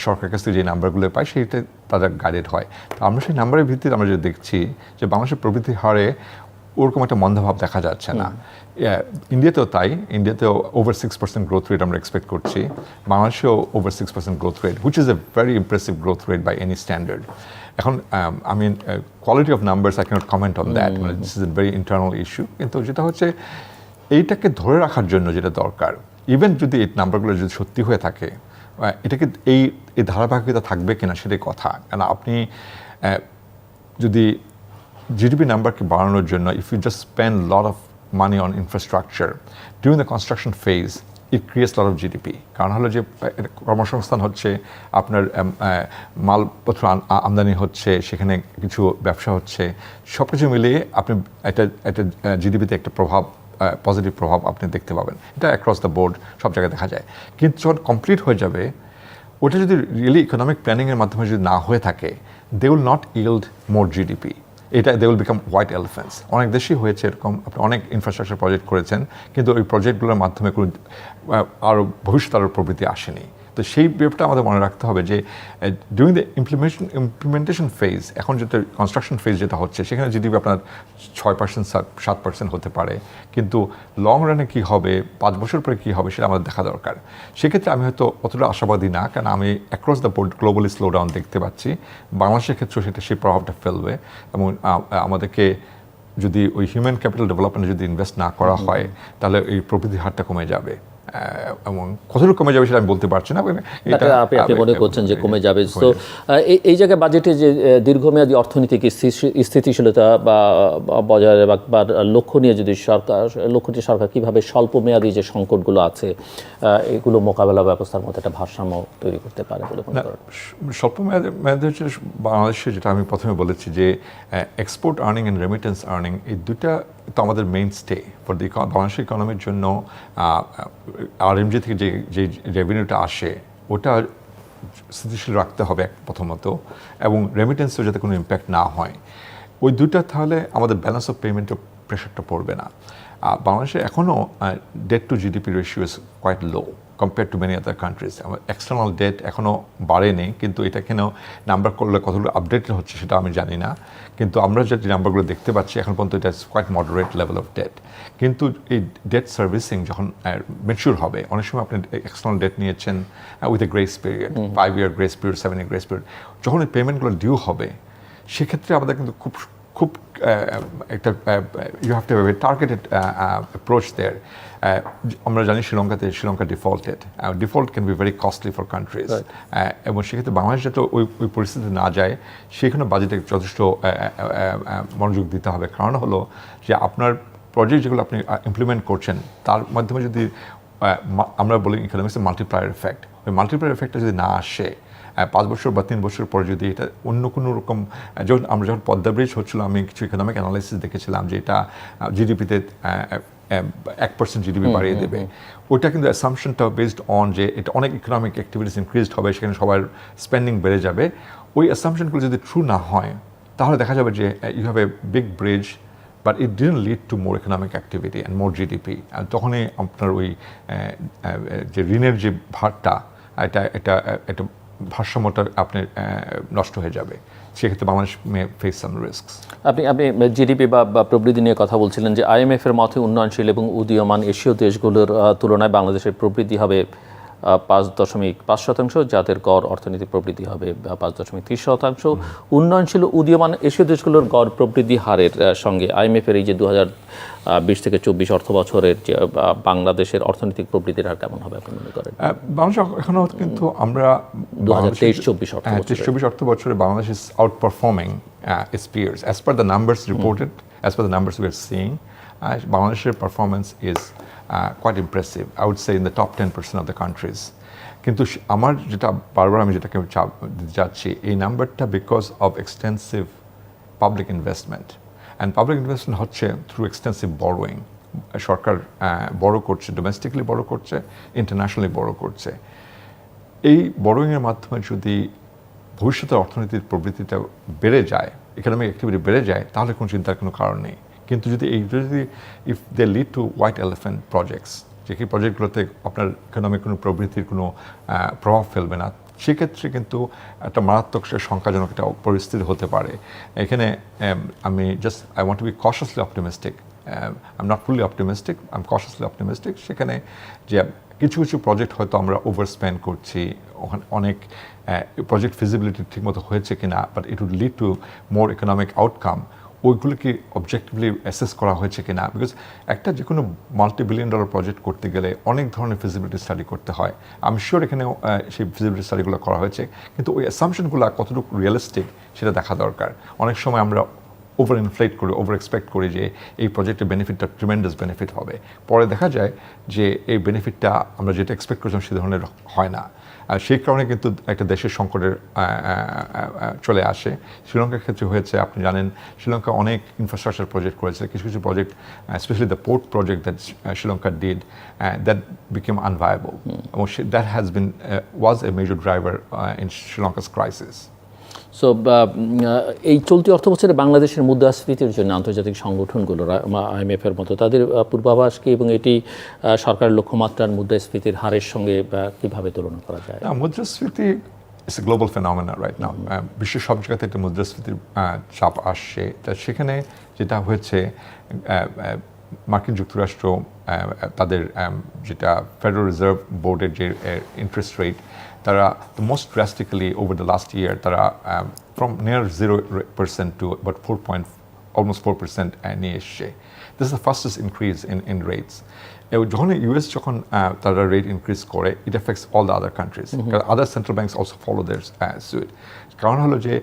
সরকারের কাছ থেকে যে নাম্বারগুলো পাই, সেইটা তারা গাইডেড হয়। তো আমরা সেই নাম্বারের ভিত্তিতে আমরা যে দেখছি যে বাংলাদেশের প্রবৃদ্ধির হারে ওরকম একটা মন্দাভাব দেখা যাচ্ছে না। ইন্ডিয়াতেও তাই, ইন্ডিয়াতেও ওভার 6% গ্রোথ রেট আমরা এক্সপেক্ট করছি, বাংলাদেশেও over 6% growth rate, which is a very impressive growth rate by any standard. এখন quality of numbers I cannot comment on that, মানে this is a very internal issue. কিন্তু যেটা হচ্ছে এইটাকে ধরে রাখার জন্য যেটা দরকার, ইভেন যদি এই নাম্বারগুলো যদি সত্যি হয়ে থাকে, এটাকে এই ধারাবাহিকতা থাকবে কিনা সেটাই কথা। কারণ আপনি যদি জিডিপি নাম্বারকে বাড়ানোর জন্য if you just spend lot of money on infrastructure during the construction phase, it creates lot of GDP. কারণ হলো যে কর্মসংস্থান হচ্ছে, আপনার মালপত্র আমদানি হচ্ছে, সেখানে কিছু ব্যবসা হচ্ছে, সব কিছু মিলিয়ে আপনি একটা জিডিপিতে একটা পজিটিভ প্রভাব আপনি দেখতে পাবেন। এটা অ্যাক্রস দ্য বোর্ড সব জায়গায় দেখা যায়। কিন্তু যখন কমপ্লিট হয়ে যাবে, ওটা যদি রিয়েলি ইকোনমিক প্ল্যানিংয়ের মাধ্যমে যদি না হয়ে থাকে, they will not yield more GDP. এটা they will become white elephants. অনেক দেশেই হয়েছে এরকম, আপনি অনেক ইনফ্রাস্ট্রাকচার প্রজেক্ট করেছেন, কিন্তু ওই প্রজেক্টগুলোর মাধ্যমে কোনো আরও ভবিষ্যৎ আরও প্রবৃত্তি আসেনি। তো সেই ব্যাপারটা আমাদের মনে রাখতে হবে যে ডিউরিং দ্য ইমপ্লিমেন্টেশন ফেজ, এখন যেটা কনস্ট্রাকশন ফেজ যেটা হচ্ছে, সেখানে জিডিপি আপনার 6%, 7% হতে পারে, কিন্তু লং রানে কী হবে, 5 বছর পরে কী হবে, সেটা আমাদের দেখা দরকার। সেক্ষেত্রে আমি হয়তো অতটা আশাবাদী না, কারণ আমি across the board globally slow down দেখতে পাচ্ছি। বাংলাদেশের ক্ষেত্রেও সেটা সেই প্রভাবটা ফেলবে, এবং আমাদেরকে যদি ওই হিউম্যান ক্যাপিটাল ডেভেলপমেন্টে যদি ইনভেস্ট না করা হয়, তাহলে এই প্রবৃদ্ধির হারটা কমে যাবে। এবং কতটুকু কমে যাবে সেটা আমি বলতে পারছি না। আপনি মনে করছেন যে কমে যাবে। তো এই জায়গায় বাজেটে যে দীর্ঘমেয়াদী অর্থনৈতিক স্থিতিশীলতা বা বজায় রাখবার লক্ষ্য নিয়ে যদি লক্ষ্যটি সরকার কীভাবে স্বল্পমেয়াদী যে সংকটগুলো আছে এগুলো মোকাবেলা ব্যবস্থার মধ্যে একটা ভারসাম্য তৈরি করতে পারে বলে মনে করেন? স্বল্পমেয়াদী হচ্ছে বাংলাদেশে, যেটা আমি প্রথমে বলেছি যে export earning and remittance earning, এই দুটা তো আমাদের মেইন স্টে ফর দি বাংলাদেশের ইকোনমির জন্য। আরএমজি থেকে যে রেভিনিউটা আসে, ওটা স্থিতিশীল রাখতে হবে প্রথমত, এবং রেমিটেন্সেও যাতে কোনো ইম্প্যাক্ট না হয়। ওই দুটা, তাহলে আমাদের ব্যালেন্স অফ পেমেন্টের প্রেশারটা পড়বে না। বাংলাদেশে এখনও debt to GDP ratio is quite low compare to many other countries. আমার এক্সটার্নাল ডেট এখনও বাড়েনি, কিন্তু এটা কেন নাম্বার করলে কতগুলো আপডেটেড হচ্ছে সেটা আমি জানি না। কিন্তু আমরা যে নাম্বারগুলো দেখতে পাচ্ছি এখন পর্যন্ত, এটা quite moderate level of debt. কিন্তু এই ডেট সার্ভিসিং যখন ম্যাচিউর হবে, অনেক সময় আপনি এক্সটার্নাল ডেট নিয়েছেন with a grace period, 5 year grace period, 7 year grace period, যখন এই পেমেন্টগুলো ডিউ হবে, সেক্ষেত্রে আমাদের কিন্তু খুব একটা you have to have a targeted approach there. আমরা জানি Sri Lanka default can be very costly for countries, এবং সেক্ষেত্রে বাংলাদেশ যাতে ওই পরিস্থিতি না যায়, সেখানে বাজেটে যথেষ্ট মনোযোগ দিতে হবে। কারণ হলো যে আপনার প্রজেক্ট যেগুলো আপনি ইমপ্লিমেন্ট করছেন, তার মাধ্যমে যদি আমরা বলি ইকোনমিক্সে মাল্টিপ্লায়ার এফেক্ট, ওই মাল্টিপ্লায়ার এফেক্টটা যদি না আসে, 5 বছর বা 3 বছর পরে যদি এটা অন্য কোনো রকম, যখন পদ্মা ব্রিজ হচ্ছিল, আমি কিছু ইকোনমিক অ্যানালাইসিস দেখেছিলাম যে এটা জিডিপিতে 1% জিডিপি বাড়িয়ে দেবে। ওইটা কিন্তু অ্যাসাম্পশনটা বেসড অন যে এটা অনেক ইকোনমিক অ্যাক্টিভিটিস ইনক্রিজড হবে, সেখানে সবার স্পেন্ডিং বেড়ে যাবে। ওই অ্যাসাম্পশনগুলো যদি ট্রু না হয়, তাহলে দেখা যাবে যে you have a big bridge, but it didn't lead to more economic activity and more GDP. আর তখনই আপনার ওই যে ঋণের যে ভারটা, এটা ভারসাম্যটা আপনার নষ্ট হয়ে যাবে। সেক্ষেত্রে বাংলাদেশ মে ফেস সাম রিস্কস। আপনি জিডিপি বা প্রবৃদ্ধি নিয়ে কথা বলছিলেন যে IMF এর মতে উন্নয়নশীল এবং উদীয়মান এশীয় দেশগুলোর তুলনায় বাংলাদেশের প্রবৃদ্ধি হবে 5.5%, যাদের গড় অর্থনৈতিক প্রবৃদ্ধি হবে 5.30%। উন্নয়নশীল উদীয়মান এশীয় দেশগুলোর গড় প্রবৃদ্ধি হারের সঙ্গে IMF এর এই যে 2020 থেকে 24 অর্থ বছরের যে বাংলাদেশের অর্থনৈতিক প্রবৃদ্ধির হার কেমন হবে আপনি মনে করেন? বাংলাদেশ এখনও কিন্তু আমরা 2023-24 অর্থ বছরে Bangladesh is out performing its peers as per the numbers reported, as per the numbers we are seeing. Bangladesh's performance is quite impressive. I would say in the top 10% of the countries. কিন্তু আমার যেটা বারবার আমি যেটাকে যাচ্ছি, এই নাম্বারটা because of extensive public investment, and public investment হচ্ছে থ্রু এক্সটেন্সিভ বড়োয়িং। সরকার বড় করছে, ডোমেস্টিকলি বড় করছে, ইন্টারন্যাশনালি বড় করছে। এই বড়োয়িংয়ের মাধ্যমে যদি ভবিষ্যতের অর্থনীতির প্রবৃত্তিটা বেড়ে যায়, ইকোনমিক অ্যাক্টিভিটি বেড়ে যায়, তাহলে কোনো চিন্তার কোনো কারণ নেই। কিন্তু যদি if they lead to white elephant projects, যে কি প্রজেক্টগুলোতে আপনার ইকোনমিক কোনো প্রবৃত্তির কোনো প্রভাব ফেলবে না, সেক্ষেত্রে কিন্তু একটা মারাত্মক সংখ্যাজনক একটা পরিস্থিতি হতে পারে। এখানে I want to be cautiously optimistic. I'm not fully optimistic, I'm cautiously optimistic. সেখানে যে কিছু প্রজেক্ট হয়তো আমরা ওভারস্পেন্ড করছি, ওখানে অনেক প্রজেক্ট ফিজিবিলিটি ঠিকমতো হয়েছে কিনা, but it would lead to more economic outcome. ওইগুলোকে অবজেক্টিভলি অ্যাসেস করা হয়েছে কিনা, বিকজ একটা যে কোনো $multi-billion প্রজেক্ট করতে গেলে অনেক ধরনের ফিজিবিলিটি স্টাডি করতে হয়। আমি শিওর এখানেও সেই ফিজিবিলিটি স্টাডিগুলো করা হয়েছে, কিন্তু ওই অ্যাসাম্পশনগুলো কতটুকু রিয়েলিস্টিক সেটা দেখা দরকার। অনেক সময় আমরা ওভার ইনফ্লেট করি, ওভার এক্সপেক্ট করি যে এই প্রজেক্টের বেনিফিটটা ট্রিমেন্ডাস বেনিফিট হবে, পরে দেখা যায় যে এই বেনিফিটটা আমরা যেটা এক্সপেক্ট করছিলাম সে ধরনের হয় না। আর সেই কারণে কিন্তু একটা দেশের সংকটের চলে আসে। শ্রীলঙ্কার ক্ষেত্রে হয়েছে, আপনি জানেন শ্রীলঙ্কা অনেক ইনফ্রাস্ট্রাকচার প্রজেক্ট করেছে, কিছু কিছু project specially the port project that Sri Lanka did that became unviable, এবং that has been was a major driver in Sri Lanka's crisis. So এই চলতি অর্থবছরে বাংলাদেশের মুদ্রাস্ফীতির জন্য আন্তর্জাতিক সংগঠনগুলো IMF এর মতো তাদের পূর্বাভাস কি, এবং এটি সরকারের লক্ষ্যমাত্রার মুদ্রাস্ফীতির হারের সঙ্গে কিভাবে তুলনা করা যায়? মুদ্রাস্ফীতি it's a global phenomena right now. বিশ্বের সব জায়গাতে একটা মুদ্রাস্ফীতির চাপ আসছে। তা সেখানে যেটা হয়েছে, মার্কিন যুক্তরাষ্ট্র তাদের যেটা ফেডারেল রিজার্ভ বোর্ডের যে ইন্টারেস্ট রেট, তারা most drastically over the last year তারা from near 0% to about almost 4% নিয়ে এসছে। This is the fastest increase in rates. যখন ইউএস যখন তারা রেট ইনক্রিজ করে, it affects all the other countries, other central banks also follow their suit. কারণ হলো যে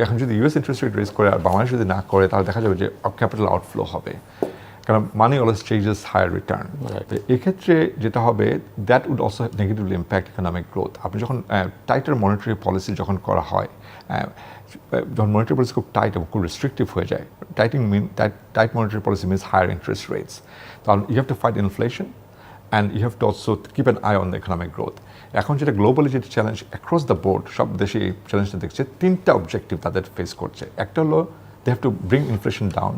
এখন যদি ইউএস ইন্টারেস্ট রেট রেজ করে আর বাংলাদেশ যদি না করে, তাহলে দেখা যাবে যে ক্যাপিটাল আউটফ্লো হবে, কারণ money always changes higher return. তো এক্ষেত্রে যেটা হবে, that would also negatively impact economic growth. আপনি যখন টাইটার মনিটারি পলিসি যখন করা হয়, যখন মনিটারি পলিসি খুব টাইট এবং খুব রেস্ট্রিকটিভ হয়ে যায়, tight monetary policy means higher interest rates, তাহলে you have to fight inflation and you have to also keep an eye on the economic growth. এখন যেটা গ্লোবালি যেটা চ্যালেঞ্জ অ্যাক্রস দ্য বোর্ড, সব দেশে এই চ্যালেঞ্জটা দেখছে, তিনটা অবজেক্টিভ তাদের ফেস করছে। একটা হলো they have to bring inflation down,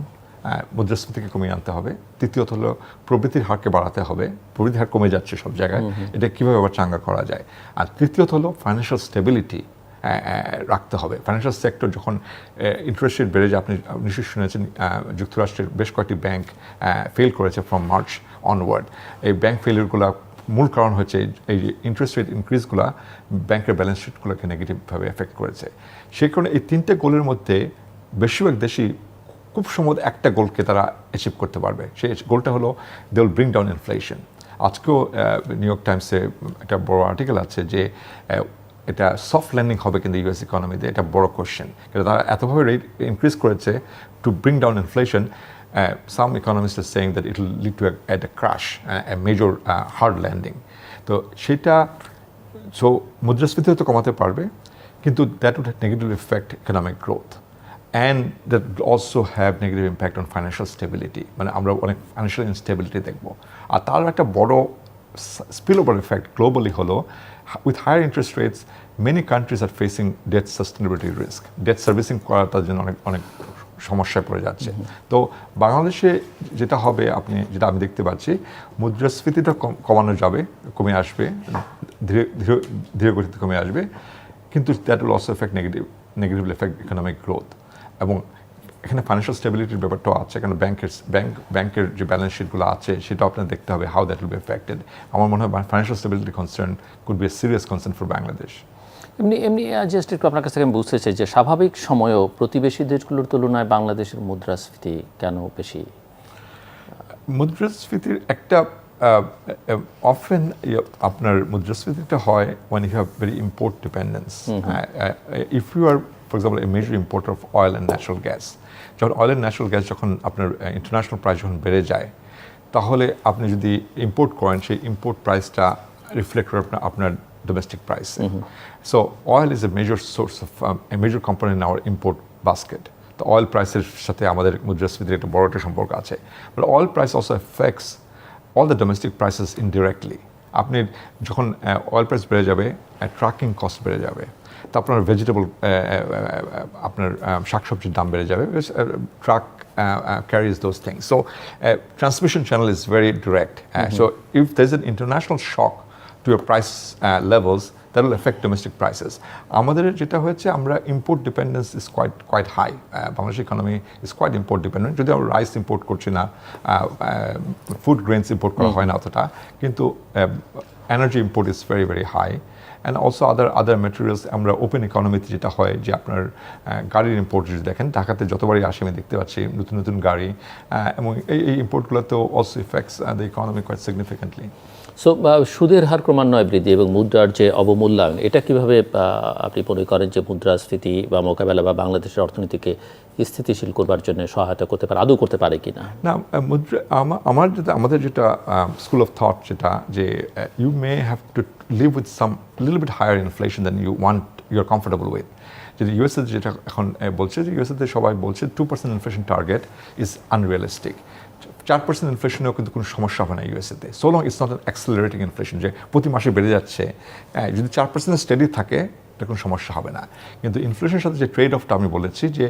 মুদ্রাস্ফীতিকে কমিয়ে আনতে হবে। তৃতীয়ত হলো প্রবৃদ্ধির হারকে বাড়াতে হবে, প্রবৃদ্ধির হার কমে যাচ্ছে সব জায়গায়, এটা কীভাবে আবার চাঙ্গা করা যায়। আর তৃতীয়ত হলো ফাইন্যান্সিয়াল স্টেবিলিটি রাখতে হবে। ফাইন্যান্সিয়াল সেক্টর যখন ইন্টারেস্ট রেট বেড়ে যায়, আপনি নিশ্চয়ই শুনেছেন যুক্তরাষ্ট্রের বেশ কয়েকটি ব্যাংক ফেল করেছে ফ্রম মার্চ অনওয়ার্ড। এই ব্যাংক ফেলিয়ারগুলো মূল কারণ হচ্ছে এই যে ইন্টারেস্ট রেট ইনক্রিজগুলো ব্যাংকের ব্যালেন্স শিটগুলোকে নেগেটিভভাবে এফেক্ট করেছে। সেই কারণে এই তিনটে গোলের মধ্যে বেশিরভাগ দেশই খুব সম্ভবত একটা গোলকে তারা অ্যাচিভ করতে পারবে। সেই গোলটা হলো they will bring down inflation. আজকেও নিউ ইয়র্ক টাইমসে একটা বড় আর্টিকেল আছে যে এটা সফট ল্যান্ডিং হবে কিন্তু ইউএস ইকোনমিতে, এটা বড় কোয়েশ্চেন। কিন্তু তারা এতভাবে রেট ইনক্রিজ করেছে to bring down inflation, some economists are saying that it will lead to at a crash, a major hard landing. তো সেটা সো মুদ্রাস্ফীতি হয়তো কমাতে পারবে, কিন্তু that would negatively affect economic growth and that will also have negative impact on financial stability, মানে আমরা অনেক ফাইন্যান্সিয়াল ইনস্টেবিলিটি দেখব। আর তার একটা বড় spillover effect globally হলো, with higher interest rates many countries are facing debt sustainability risk, debt servicing করা তাদের জন্য অনেক সমস্যায় পড়ে যাচ্ছে। তো বাংলাদেশে যেটা হবে, যেটা আমি দেখতে পাচ্ছি, মুদ্রাস্ফীতিটা কমানো যাবে, কমে আসবে, ধীরে গতিতে কমে আসবে, কিন্তু that will also effect negatively affect economic growth. এবং এখানে ফাইন্যান্সিয়াল স্টেবিলিটির ব্যাপারটাও আছে, কারণ ব্যাংকের যে ব্যালেন্স শিটগুলো আছে সেটাও আপনার দেখতে হবে how that will be affected. আমার মনে হয় financial stability concern could B A serious concern for Bangladesh. এমনি জাস্ট একটু আপনার কাছ থেকে আমি বুঝতে চাই যে স্বাভাবিক সময়েও প্রতিবেশী দেশগুলোর তুলনায় বাংলাদেশের মুদ্রাস্ফীতি কেন বেশি? মুদ্রাস্ফীতির একটা অফেন আপনার মুদ্রাস্ফীতিটা হয় when you have very import dependence. If you are for example a major importer of oil and natural gas, যখন অয়েল অ্যান্ড ন্যাচারাল গ্যাস যখন আপনার ইন্টারন্যাশনাল প্রাইস যখন বেড়ে যায়, তাহলে আপনি যদি ইম্পোর্ট করেন, সেই ইম্পোর্ট প্রাইসটা রিফ্লেক্ট করে আপনার domestic price. So oil is a major source of a major component in our import basket. তো অয়েল প্রাইসের সাথে আমাদের মুদ্রাস্ফীতির একটা বড় একটা সম্পর্ক আছে। But oil price also effects all the domestic prices indirectly. আপনি যখন অয়েল প্রাইস বেড়ে যাবে, ট্রাকিং কস্ট বেড়ে যাবে, তো আপনার ভেজিটেবল আপনার শাকসবজির দাম বেড়ে যাবে, truck carries those things. So transmission channel is very direct. So if there's an international shock to your price levels, that will affect domestic prices. আমাদের যেটা হয়েছে, আমরা import dependence is quite high. Bangladesh economy is quite import dependent. যদি আমরা rice import করছি না, food grains import করা হয় না অতটা, কিন্তু energy import is very high. And also other materials. আমরা ওপেন ইকোনমিতে যেটা হয় যে আপনার গাড়ির ইম্পোর্ট যদি দেখেন, ঢাকাতে যতবারই আসে আমি দেখতে পাচ্ছি নতুন নতুন গাড়ি, এবং এই ইম্পোর্টগুলোতেও also affects the economy quite significantly. So সুদের হার ক্রমান্বয়ে বৃদ্ধি এবং মুদ্রার যে অবমূল্যায়ন, এটা কিভাবে আপনি মনে করেন যে মুদ্রাস্ফীতি বা মোকাবেলা বা বাংলাদেশের অর্থনীতিকে স্থিতিশীল করবার জন্য সহায়তা করতে পারে, আদৌ করতে পারে কিনা? না, আমাদের যেটা স্কুল অফ থট যেটা যে you may have to live with some little bit higher inflation than you want, you are comfortable with. যদি ইউএসএ যেটা এখন বলছে যে ইউএসএতে সবাই বলছে 2% ইনফ্লেশন টার্গেট ইজ আনরিয়ালিস্টিক। 4% ইনফ্লেশনেও কিন্তু কোনো সমস্যা হবে না ইউএসএতে, so long it's not an accelerating inflation যে প্রতি মাসে বেড়ে যাচ্ছে। যদি 4% স্টেডি থাকে এটা কোনো সমস্যা হবে না। কিন্তু ইনফ্লেশনের সাথে যে ট্রেড অফটা আমি বলেছি যে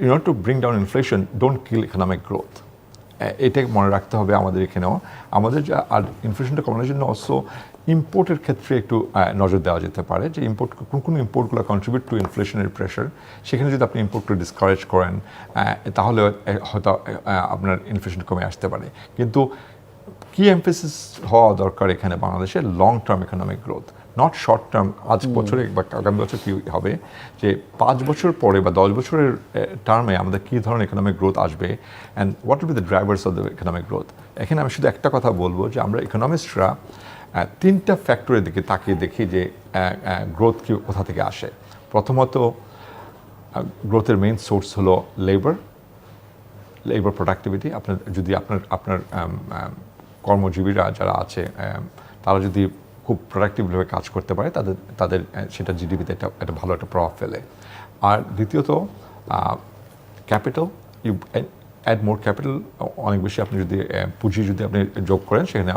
in order to bring down inflation, don't kill economic growth. এটাকে মনে রাখতে হবে আমাদের এখানেও। আমাদের আর ইনফ্লেশনটা কমানোর জন্য অলসো ইম্পোর্টের ক্ষেত্রে একটু নজর দেওয়া যেতে পারে যে কোন ইম্পোর্টগুলো কন্ট্রিবিউট টু ইনফ্লেশনারি প্রেশার, সেখানে যদি আপনি ইম্পোর্টকে ডিসকারেজ করেন তাহলে হয়তো আপনার ইনফ্লেশন কমে আসতে পারে। কিন্তু কি এমফেসিস হওয়া দরকার এখানে বাংলাদেশের long term economic growth, not short term. আজ বছরে বা আগামী বছর কী হবে, যে 5 বছর পরে বা 10 বছরের টার্মে আমাদের কী ধরনের ইকোনমিক গ্রোথ আসবে and what will be the drivers of the economic growth. এখানে আমি শুধু একটা কথা বলবো যে আমরা ইকোনমিস্টরা 3টা ফ্যাক্টরের দিকে তাকিয়ে দেখি যে গ্রোথ কি কোথা থেকে আসে। প্রথমত গ্রোথের মেইন সোর্স হলো লেবার প্রোডাক্টিভিটি। যদি আপনার কর্মজীবীরা যারা আছে তারা যদি খুব প্রোডাক্টিভভাবে কাজ করতে পারে তাদের সেটা জিডিপিতে একটা ভালো একটা প্রভাব ফেলে। আর দ্বিতীয়ত capital, you add more capital, অনেক বেশি আপনি যদি পুঁজি যদি আপনি যোগ করেন সেখানে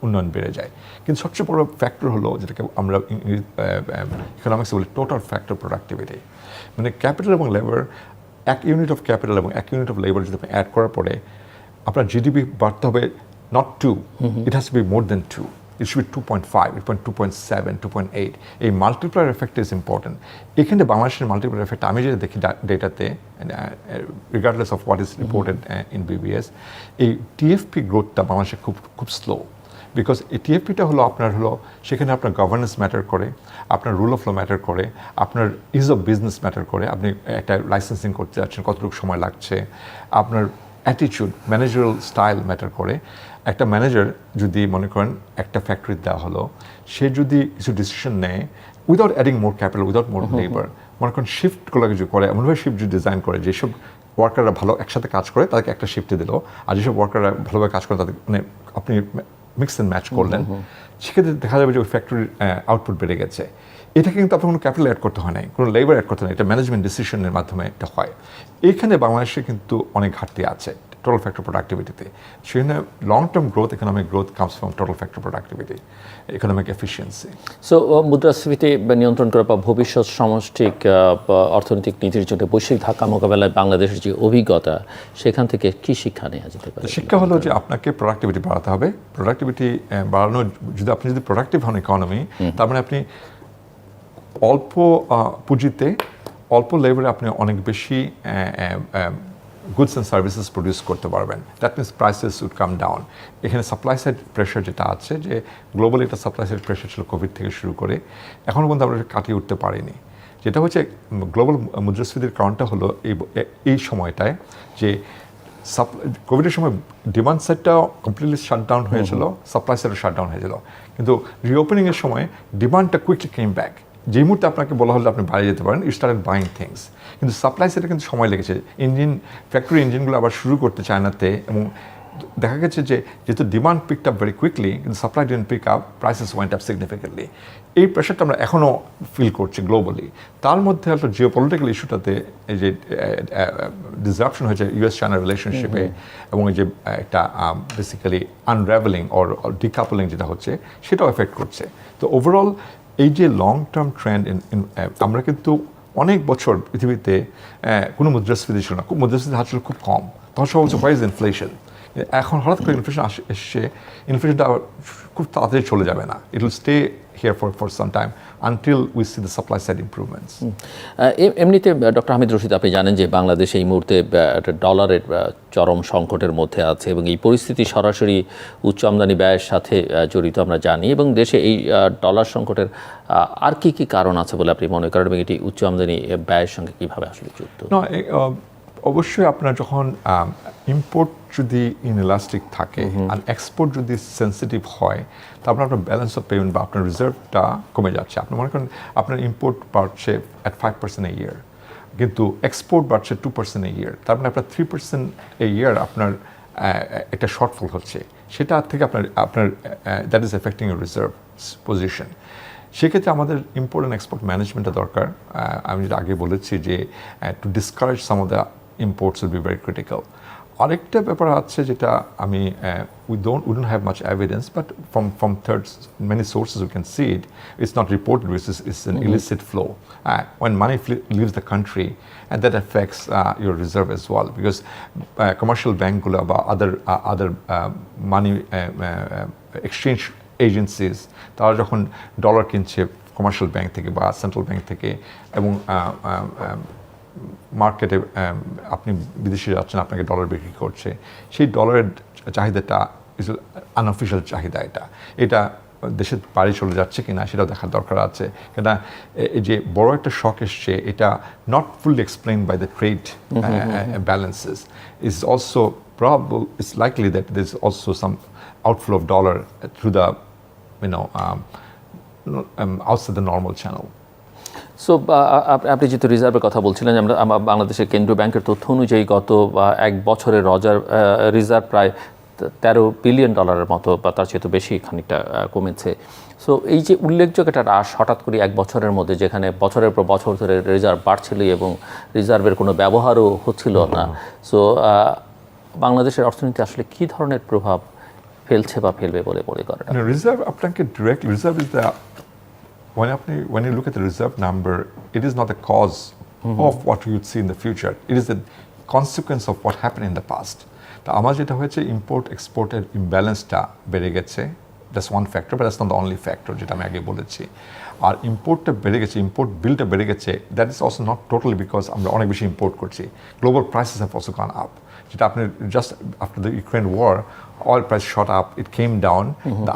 উন্নয়ন বেড়ে যায়। কিন্তু সবচেয়ে বড় ফ্যাক্টর হলো যেটাকে আমরা ইকোনমিক্সে বলি টোটাল ফ্যাক্টর প্রোডাক্টিভিটি। মানে ক্যাপিটাল এবং লেবার, 1 ইউনিট অফ ক্যাপিটাল এবং 1 ইউনিট অফ লেবার যদি আপনি অ্যাড করার পরে আপনার জিডিপি বাড়তে হবে not 2, it has to be more than 2. It should be 2.5, 2.7, 2.8. এই মাল্টিপ্লায়ার এফেক্ট ইজ ইম্পর্টেন্ট। এখানে বাংলাদেশের মাল্টিপ্লায়ার এফেক্ট আমি যেটা দেখি ডেটাতে, regardless of what is reported in BBS, এই টিএফপি গ্রোথটা বাংলাদেশে খুব স্লো। বিকজ এই টিএফপিটা হলো সেখানে আপনার গভর্নেন্স ম্যাটার করে, আপনার রুল অফ ল ম্যাটার করে, আপনার ইজ অফ বিজনেস ম্যাটার করে। আপনি একটা লাইসেন্সিং করতে যাচ্ছেন, কতটুকু সময় লাগছে, আপনার অ্যাটিটিউড, ম্যানেজারাল স্টাইল ম্যাটার করে। একটা ম্যানেজার যদি মনে করেন একটা ফ্যাক্টরি দেওয়া হলো, সে যদি কিছু ডিসিশন নেয় উইদাউট অ্যাডিং মোর ক্যাপিটাল, উইদাউট মোর লেবার, মনে করেন শিফটগুলো কিছু করে, এমনভাবে শিফট যদি ডিজাইন করে যেসব ওয়ার্কাররা ভালো একসাথে কাজ করে তাদেরকে একটা শিফটে দিল, আর যেসব ওয়ার্কাররা ভালোভাবে কাজ করে তাদের মানে আপনি মিক্স অ্যান্ড ম্যাচ করলেন, সেক্ষেত্রে দেখা যাবে যে ওই ফ্যাক্টরির আউটপুট বেড়ে গেছে। এটাকে কিন্তু আপনার কোনো ক্যাপিটাল অ্যাড করতে হয় নাই, কোনো লেবার অ্যাড করতে হয়, এটা ম্যানেজমেন্ট ডিসিশনের মাধ্যমে এটা হয়। এইখানে বাংলাদেশে কিন্তু অনেক ঘাটতি আছে total factor productivity. সেখানে long term growth, economic growth comes from total factor productivity, economic efficiency. So মুদ্রাস্ফীতি নিয়ন্ত্রণ করা বা ভবিষ্যৎ সমষ্টিক অর্থনৈতিক নীতির জন্য বৈশ্বিক ধাক্কা মোকাবেলায় বাংলাদেশের যে অভিজ্ঞতা, সেখান থেকে কি শিক্ষা নেওয়া যেতে পারে? শিক্ষা হলো যে আপনাকে প্রোডাক্টিভিটি বাড়াতে হবে। প্রোডাক্টিভিটি বাড়ানো, আপনি যদি প্রোডাক্টিভ হন ইকোনমি, তার মানে আপনি অল্প পুঁজিতে অল্প লেবারে আপনি অনেক বেশি গুডস অ্যান্ড সার্ভিসেস প্রডিউস করতে পারবেন। That means prices would come down. এখানে সাপ্লাই সাইড প্রেশার যেটা আছে, যে গ্লোবালি একটা সাপ্লাই সাইড প্রেশার ছিল কোভিড থেকে শুরু করে, এখনও পর্যন্ত আমরা কাটিয়ে উঠতে পারিনি। যেটা হচ্ছে গ্লোবাল মুদ্রাস্ফীতির কারণটা হলো এই সময়টায় যে কোভিডের সময় ডিমান্ড সাইডটাও কমপ্লিটলি শাটডাউন হয়েছিল, সাপ্লাই সাইডও শাটডাউন হয়েছিল, কিন্তু রিওপেনিংয়ের সময় ডিমান্ডটা কুইকলি কেম ব্যাক। যেই মুহূর্তে আপনাকে বলা হলে আপনি বাইরে যেতে পারেন, ইউ স্টার্টেড বাইং থিংস, কিন্তু সাপ্লাই সাইডে কিন্তু সময় লেগেছে। ফ্যাক্টরি ইঞ্জিনগুলো আবার শুরু করতে চায়নাতে, এবং দেখা গেছে যে যেহেতু demand picked up very quickly, কিন্তু supply didn't pick up, prices went up significantly. এই প্রেশারটা আমরা এখনও ফিল করছি গ্লোবালি। তার মধ্যে একটা জিওপলিটিক্যাল ইস্যুটাতে এই যে ডিসরাপশন হয়েছে ইউএস চায়না রিলেশনশিপে, এবং এই যে একটা বেসিক্যালি আনরাভেলিং অর ডিকাপলিং যেটা হচ্ছে, সেটাও এফেক্ট করছে। তো ওভারঅল এই যে লং টার্ম ট্রেন্ড, আমরা কিন্তু অনেক বছর পৃথিবীতে কোনো মুদ্রাস্ফীতি ছিল না, মুদ্রাস্ফীতি হার ছিল খুব কম, তখন সব হচ্ছে হোয়াট ইজ ইনফ্লেশন। এখন হঠাৎ করে ইনফ্লেশন এসছে, ইনফ্লেশনটা আবার খুব তাড়াতাড়ি চলে যাবে না, it will stay here for some time until we see the supply side improvements. এমনিতে ডক্টর হামিদ রশিদ, আপনি জানেন যে বাংলাদেশ এই মুহূর্তে একটা ডলারের চরম সংকটের মধ্যে আছে এবং এই পরিস্থিতি সরাসরি উচ্চ আমদানি ব্যয়ের সাথে জড়িত আমরা জানি, এবং দেশে এই ডলার সংকটের আর কি কি কারণ আছে বলে আপনি মনে করেন, এবং এটি উচ্চ আমদানি ব্যয়ের সঙ্গে কীভাবে আসলে যুক্ত? অবশ্যই আপনার যখন ইম্পোর্ট যদি ইনইলাস্টিক থাকে আর এক্সপোর্ট যদি সেন্সিটিভ হয়, তারপর আপনার ব্যালেন্স অফ পেমেন্ট বা আপনার রিজার্ভটা কমে যাচ্ছে। আপনি মনে করেন আপনার ইম্পোর্ট বাড়ছে অ্যাট 5% এ ইয়ার, কিন্তু এক্সপোর্ট বাড়ছে 2% এ ইয়ার, তার মানে আপনার 3% এ ইয়ার আপনার একটা শর্টফল হচ্ছে, সেটা থেকে আপনার that is affecting your reserve position. সেক্ষেত্রে আমাদের ইম্পোর্ট অ্যান্ড এক্সপোর্ট ম্যানেজমেন্টটা দরকার। আমি যেটা আগে বলেছি যে to discourage some of the imports will be very critical. আরেকটা ব্যাপার আছে যেটা আমি we don't have much evidence, but from many sources we can see it. It's not reported, it's an illicit flow. When money leaves the country, and that affects your reserve as well, because commercial bank বা other money exchange agencies, তারা যখন dollar কিনছে commercial bank থেকে বা central bank থেকে, এবং মার্কেটে আপনি বিদেশে যাচ্ছেন, আপনাকে ডলার বিক্রি করছে, সেই ডলারের চাহিদাটা ইজ আনঅফিশিয়াল চাহিদা, এটা দেশের বাইরে চলে যাচ্ছে কিনা সেটাও দেখার দরকার আছে। কেননা এই যে বড় একটা শক এসছে, এটা not fully explain by the trade balances, is also probable, it's likely that there is also some outflow of dollar through the outside the normal channel. So আপনি যেহেতু রিজার্ভের কথা বলছিলেন, আমরা বাংলাদেশের কেন্দ্রীয় ব্যাংকের তথ্য অনুযায়ী গত এক বছরের রিজার্ভ প্রায় 13 বিলিয়ন ডলারের মতো বা তার চেয়ে তো বেশি খানিকটা কমেছে। সো এই যে উল্লেখযোগ্য একটা হ্রাস হঠাৎ করে এক বছরের মধ্যে, যেখানে বছরের পর বছর ধরে রিজার্ভ বাড়ছিল এবং রিজার্ভের কোনো ব্যবহারও হচ্ছিল না, সো বাংলাদেশের অর্থনীতি আসলে কী ধরনের প্রভাব ফেলছে বা ফেলবে বলে মনে করেন? রিজার্ভ আপনাকে direct, reserve is the when you look at the reserve number, it is not the cause of what you would see in the future. It is the consequence of what happened in the past. তা আমার যেটা হয়েছে, import এক্সপোর্টের ইমব্যালেন্সটা বেড়ে গেছে, that's one factor, but that's not the only factor, যেটা আমি আগে বলেছি। আর ইম্পোর্টটা বেড়ে গেছে, ইম্পোর্ট বিলটা বেড়ে গেছে, that is also not totally because আমরা অনেক বেশি ইম্পোর্ট করছি। Global prices have also gone up, যেটা আপনি just after the Ukraine war oil price shot up, it came down.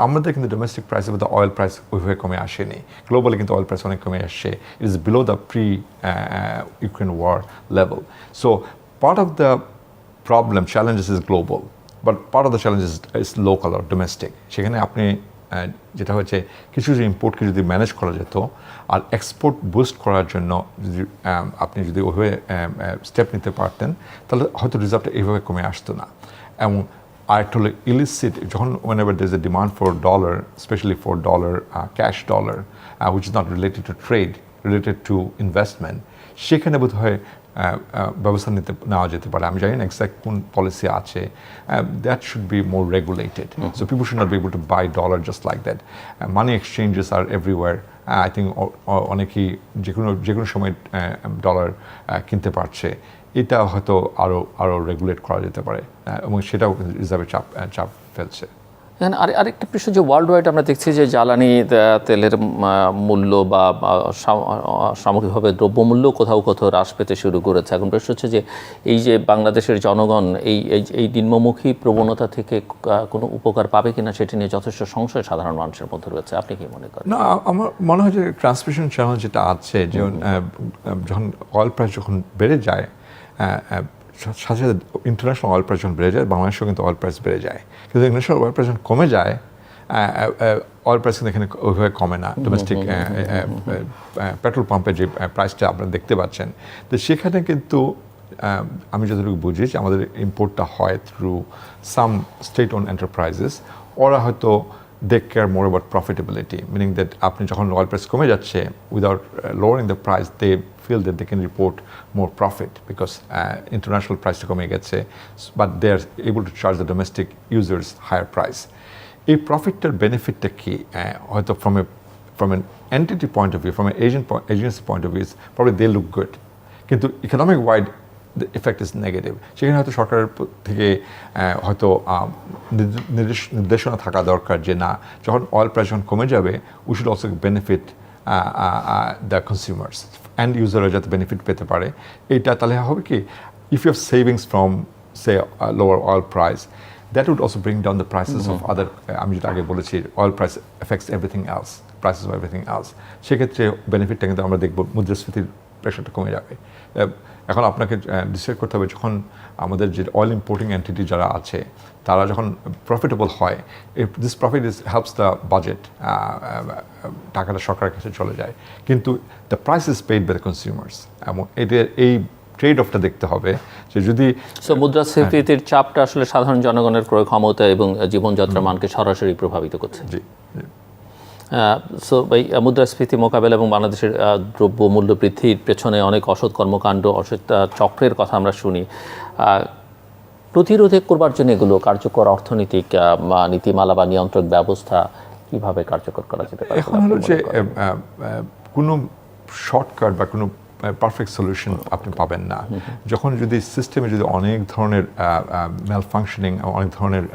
আমাদের কিন্তু ডোমেস্টিক প্রাইস বা অয়েল প্রাইস ওইভাবে কমে আসেনি, গ্লোবালি কিন্তু অয়েল প্রাইস অনেক কমে আসছে, it is below the pre Ukraine war level. So part of the problem challenges is global, but part of the challenges is local আর ডোমেস্টিক। সেখানে আপনি যেটা হচ্ছে কিছু যে ইম্পোর্টকে যদি ম্যানেজ করা যেত আর এক্সপোর্ট বুস্ট করার জন্য যদি আপনি যদি ওইভাবে স্টেপ নিতে পারতেন, তাহলে হয়তো রিজার্ভটা এইভাবে কমে আসতো না। এবং আরেকটা হলো ইলিসিট, যখন whenever there is a demand for dollar, especially for dollar, cash dollar, which is not related to trade, related to investment, সেখানে বোধ হয় ব্যবস্থা নেওয়া যেতে পারে। আমি জানি না এক্সাক্ট কোন পলিসি আছে, that should be more regulated, so people should not be able to buy dollar just like that. Money exchanges are everywhere, I think অনেকেই যে কোনো সময় ডলার কিনতে পারছে, এটা হয়তো আরও রেগুলেট করা যেতে পারে, এবং সেটাও রিজার্ভে চাপ ফেলছে। এখানে আরেকটা প্রশ্ন, যে ওয়ার্ল্ড ওয়াইড আমরা দেখছি যে জ্বালানি তেলের মূল্য বা সামগ্রিকভাবে দ্রব্যমূল্য কোথাও হ্রাস পেতে শুরু করেছে। এখন প্রশ্ন হচ্ছে যে এই যে বাংলাদেশের জনগণ এই নিম্নমুখী প্রবণতা থেকে কোনো উপকার পাবে কিনা, সেটি নিয়ে যথেষ্ট সংশয় সাধারণ মানুষের মধ্যে রয়েছে। আপনি কি মনে করেন? না, আমার মনে হয় যে ট্রান্সমিশন চ্যানেল যেটা আছে, যে যখন অয়েল প্রাইস যখন বেড়ে যায়, সাথে সাথে ইন্টারন্যাশনাল অয়েল প্রাইস যখন বেড়ে যায়, বাংলাদেশেও কিন্তু অয়েল প্রাইস বেড়ে যায়, কিন্তু ইন্টারন্যাশনাল অয়েল প্রাইস যখন কমে যায়, অয়েল প্রাইস কিন্তু এখানে ওইভাবে কমে না। ডোমেস্টিক পেট্রোল পাম্পের যে প্রাইসটা আপনারা দেখতে পাচ্ছেন, তো সেখানে কিন্তু আমি যতটুকু বুঝি যে আমাদের ইম্পোর্টটা হয় through some state owned enterprises, ওরা হয়তো they care more about profitability, meaning that আপনি যখন oil price কমে যাচ্ছে, without lowering the price, they feel that they can report more profit because international price কমে গেছে, but they are able to charge the domestic users higher price. এই প্রফিটটার বেনিফিটটা কি? হয়তো from an entity point of view, from an agency point of view, probably they look good, কিন্তু economic wide the effect is negative. সেখানে হয়তো সরকারের থেকে হয়তো নির্দেশনা থাকা দরকার যে না, যখন অয়েল প্রাইস যখন কমে যাবে, we should also benefit the consumers, and ইউজাররা যাতে বেনিফিট পেতে পারে। এইটা তাহলে হবে কি, if you have savings from say lower oil price, that would also bring down the prices of other, আমি যেটা আগে বলেছি, oil price affects everything else, prices of everything else. সেক্ষেত্রে বেনিফিটটা কিন্তু আমরা দেখব, মুদ্রাস্ফীতির প্রেশারটা কমে যাবে। এখন আপনাকে ডিসাইড করতে হবে, যখন আমাদের যে অয়েল ইম্পোর্টিং এন্টিটি যারা আছে তারা যখন প্রফিটেবল হয়, this profit helps the budget, টাকাটা সরকারের কাছে চলে যায়, কিন্তু the price is paid by the consumers. এবং এই ট্রেড অফটা দেখতে হবে যে যদি মুদ্রাস্ফীতির চাপটা আসলে সাধারণ জনগণের ক্রয় ক্ষমতা এবং জীবনযাত্রার মানকে সরাসরি প্রভাবিত করছে। জি। সো এই মুদ্রাস্ফীতি মোকাবেলা এবং বাংলাদেশের দ্রব্য মূল্য বৃদ্ধির পেছনে অনেক অসৎ কর্মকাণ্ড, অসৎ চক্রের কথা আমরা শুনি। প্রতিরোধে করবার জন্য এগুলো কার্যকর অর্থনৈতিক নীতিমালা বা নিয়ন্ত্রক ব্যবস্থা কিভাবে কার্যকর করা যেতে পারে? এখন হলো যে কোনো শর্টকাট বা কোনো পারফেক্ট সলিউশন আপনি পাবেন না। যখন যদি সিস্টেমে যদি অনেক ধরনের ম্যালফাংশনিং, অনেক ধরনের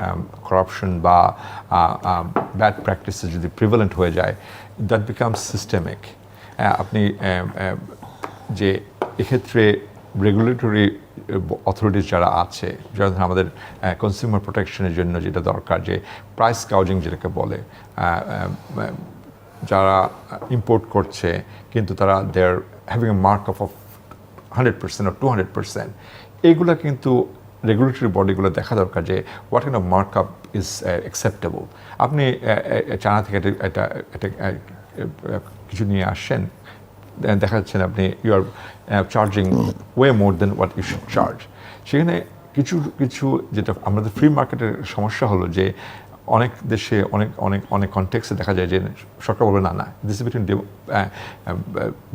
করাপশন বা ব্যাড প্র্যাকটিসেস যদি প্রিভ্যালেন্ট হয়ে যায়, দ্যাট বিকামস সিস্টেমিক। আপনি যে এক্ষেত্রে রেগুলেটরি অথরিটিস যারা আছে, যারা আমাদের কনজিউমার প্রোটেকশনের জন্য যেটা দরকার, যে প্রাইস গাউজিং যেটাকে বলে, যারা ইম্পোর্ট করছে কিন্তু তারা there having a mark of 100% or 200%, এইগুলা কিন্তু রেগুলেটরি বডিগুলো দেখা দরকার যে what kind of mark up is acceptable. আপনি চায়না থেকে একটা কিছু নিয়ে আসছেন, দেখা যাচ্ছে আপনি you are charging way more then what you should charge. সেখানে কিছু যেটা আমাদের ফ্রি মার্কেটের সমস্যা হলো যে অনেক দেশে অনেক কনটেক্সে দেখা যায় যে সরকার বলবে না, this is between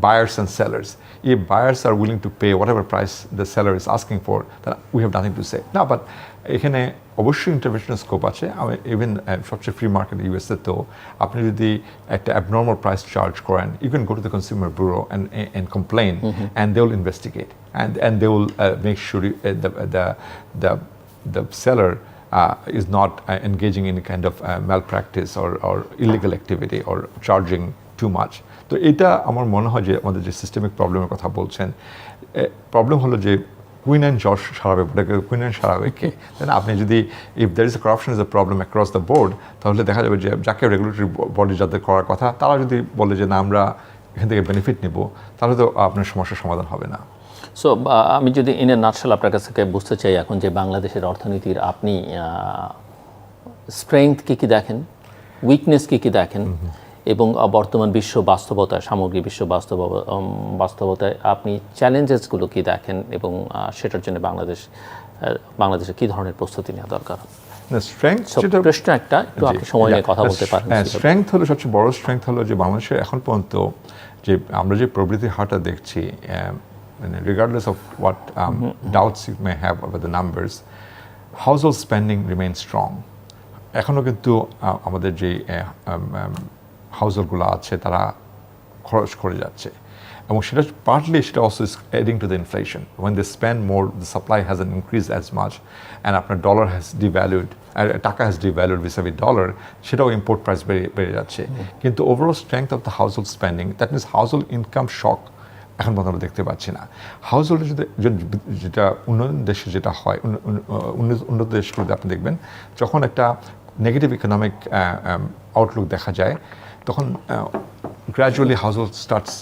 buyers and sellers. If buyers are willing to pay whatever price the seller is asking for, than we have nothing to say. না, বাট এখানে অবশ্যই ইন্টারভেনশন স্কোপ আছে। ইভেন সবচেয়ে ফ্রি মার্কেট ইউএসএ তো আপনি যদি একটা abnormal price charge করেন, you can go to the consumer bureau and complain, and they will investigate, and they will make sure the seller is not engaging in any kind of malpractice or illegal activity or charging too much. তো এটা আমার মনে হয় যে আমাদের যে systemic প্রবলেমের কথা বলছেন, প্রবলেম হলো যে কুইন অ্যান্ড জর্জ সারাবে, কুইন অ্যান্ড সারাবে কে? তাই না? আপনি যদি if there is a corruption is a problem across the board, তাহলে দেখা যাবে যে যাকে রেগুলেটরি বডি যাদের করার কথা, তারা যদি বলে যে না আমরা এখান থেকে বেনিফিট নেব, তাহলে তো আপনার সমস্যার সমাধান হবে না। সো আমি যদি ইন এ নাটশেল আপনার কাছ থেকে বুঝতে চাই এখন যে বাংলাদেশের অর্থনীতির আপনি স্ট্রেংথ কী দেখেন, উইকনেস কী দেখেন, এবং বর্তমান বিশ্ব বাস্তবতায়, সামগ্রিক বিশ্ব বাস্তবতায় আপনি চ্যালেঞ্জেসগুলো কী দেখেন, এবং সেটার জন্য বাংলাদেশে কী ধরনের প্রস্তুতি নেওয়া দরকার? প্রশ্ন একটা, একটু আপনি সময় নিয়ে কথা বলতে পারেন। স্ট্রেংথ হলো, সবচেয়ে বড় স্ট্রেংথ হলো যে বাংলাদেশের এখন পর্যন্ত যে আমরা যে প্রবৃদ্ধির হারটা দেখছি, regardless of what doubts you may have about the numbers, household spending remains strong. এখনও কিন্তু আমাদের যে হাউসহোল্ডগুলো আছে তারা খরচ করে যাচ্ছে, এবং সেটা পার্টলি সেটা also is adding to the inflation. When they spend more, the supply hasn't increased as much, and আপনার dollar has devalued, taka has devalued vis-a-vis dollar, সেটাও ইম্পোর্ট প্রাইস বেড়ে যাচ্ছে। কিন্তু overall strength of the household spending, that means household income shock এখন পর্যন্ত আমরা দেখতে পাচ্ছি না। হাউসহোল্ডের যেটা উন্নয়ন দেশে যেটা হয়, উন্নত দেশগুলোতে আপনি দেখবেন যখন একটা নেগেটিভ ইকোনমিক আউটলুক দেখা যায়, তখন gradually household starts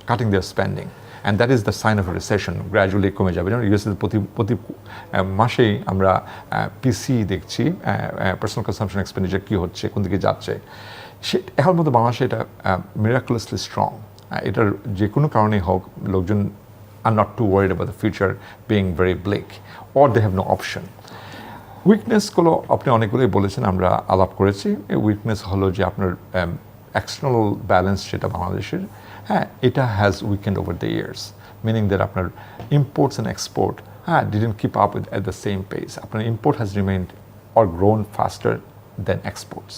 cutting their spending, and that is the sign of recession. Gradually কমে যাবে। যেমন ইউএসএ প্রতি মাসেই আমরা পিসি দেখছি, পার্সোনাল কনসামশন এক্সপেন্ডিচার কী হচ্ছে, কোন দিকে যাচ্ছে। এখন মধ্যে বাংলাদেশে এটা মিরাকুলাসলি স্ট্রং। এটার যে কোনো কারণেই হোক, লোকজন are not too worried about the future being very bleak, or they have no option. উইকনেসগুলো আপনি অনেকগুলোই বলেছেন, আমরা আলাপ করেছি। এই উইকনেস হলো যে আপনার এক্সটার্নাল ব্যালেন্স যেটা বাংলাদেশের, এটা has weakened over the years, meaning that আপনার imports and export didn't keep up at the same pace. আপনার import has remained or grown faster than exports.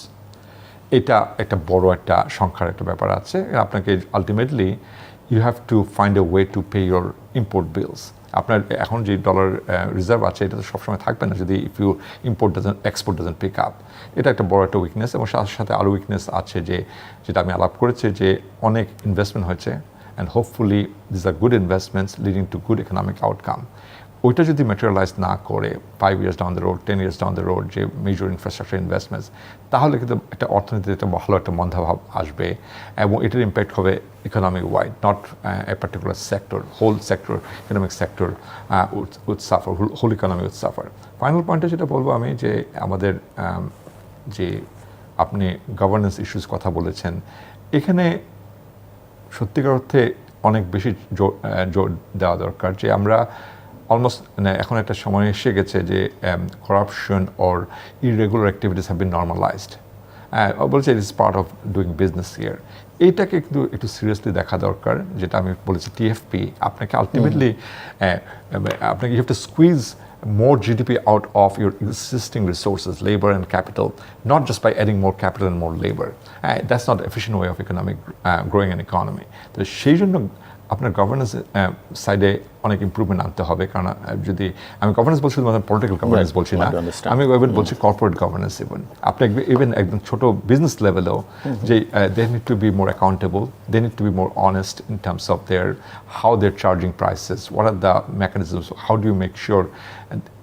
এটা একটা বড় একটা সংখ্যার একটা ব্যাপার আছে। আপনাকে ultimately you have to find a way to pay your import bills, আপনার এখন যে ডলার রিজার্ভ আছে এটা তো সবসময় থাকবে না যদি if you export doesn't pick up. এটা একটা বড় একটা উইকনেস, এবং সাথে সাথে আরও উইকনেস আছে যেটা আমি আলাপ করেছি যে অনেক ইনভেস্টমেন্ট হয়েছে, and hopefully this are good investments leading to good economic outcome. ওইটা যদি ম্যাটেরিয়ালাইজ না করে 5 years down the road, 10 years down the road, যে মেজর ইনফ্রাস্ট্রাকচার ইনভেস্টমেন্টস, তাহলে কিন্তু একটা অর্থনীতিতে একটা ভালো একটা মন্দাভাব আসবে, এবং এটার ইম্প্যাক্ট হবে economic wide, not a particular sector, whole sector, economic sector would suffer, whole economy would suffer. Final পয়েন্টে যেটা বলবো আমি যে আমাদের যে আপনি গভর্নেন্স ইস্যুস কথা বলেছেন, এখানে সত্যিকার অর্থে অনেক বেশি জোর দেওয়া দরকার, যে আমরা অলমোস্ট এখন একটা সময় এসে গেছে যে corruption or irregular activities have been normalised. বলছে it is part of doing business here. এইটাকে কিন্তু একটু সিরিয়াসলি দেখা দরকার, যেটা আমি বলেছি টিএফপি আপনাকে আলটিমেটলি আপনাকে you have to squeeze more GDP out of your existing resources, labor and capital, not just by adding more capital and more labor. That's not the efficient way of economic growing an economy. তো সেই জন্য আপনার governance সাইডে অনেক improvement আনতে হবে, কারণ যদি আমি গভর্নেন্স বলছি শুধুমাত্র পলিটিক্যাল গভর্নেন্স বলছি না, আমি ইভেন বলছি কর্পোরেট গভর্নেন্স। আপনি ইভেন একদম ছোট বিজনেস লেভেলেও যে they need to be more accountable, they need to be more honest in terms of how they're charging prices, what are the mechanisms, how do you make sure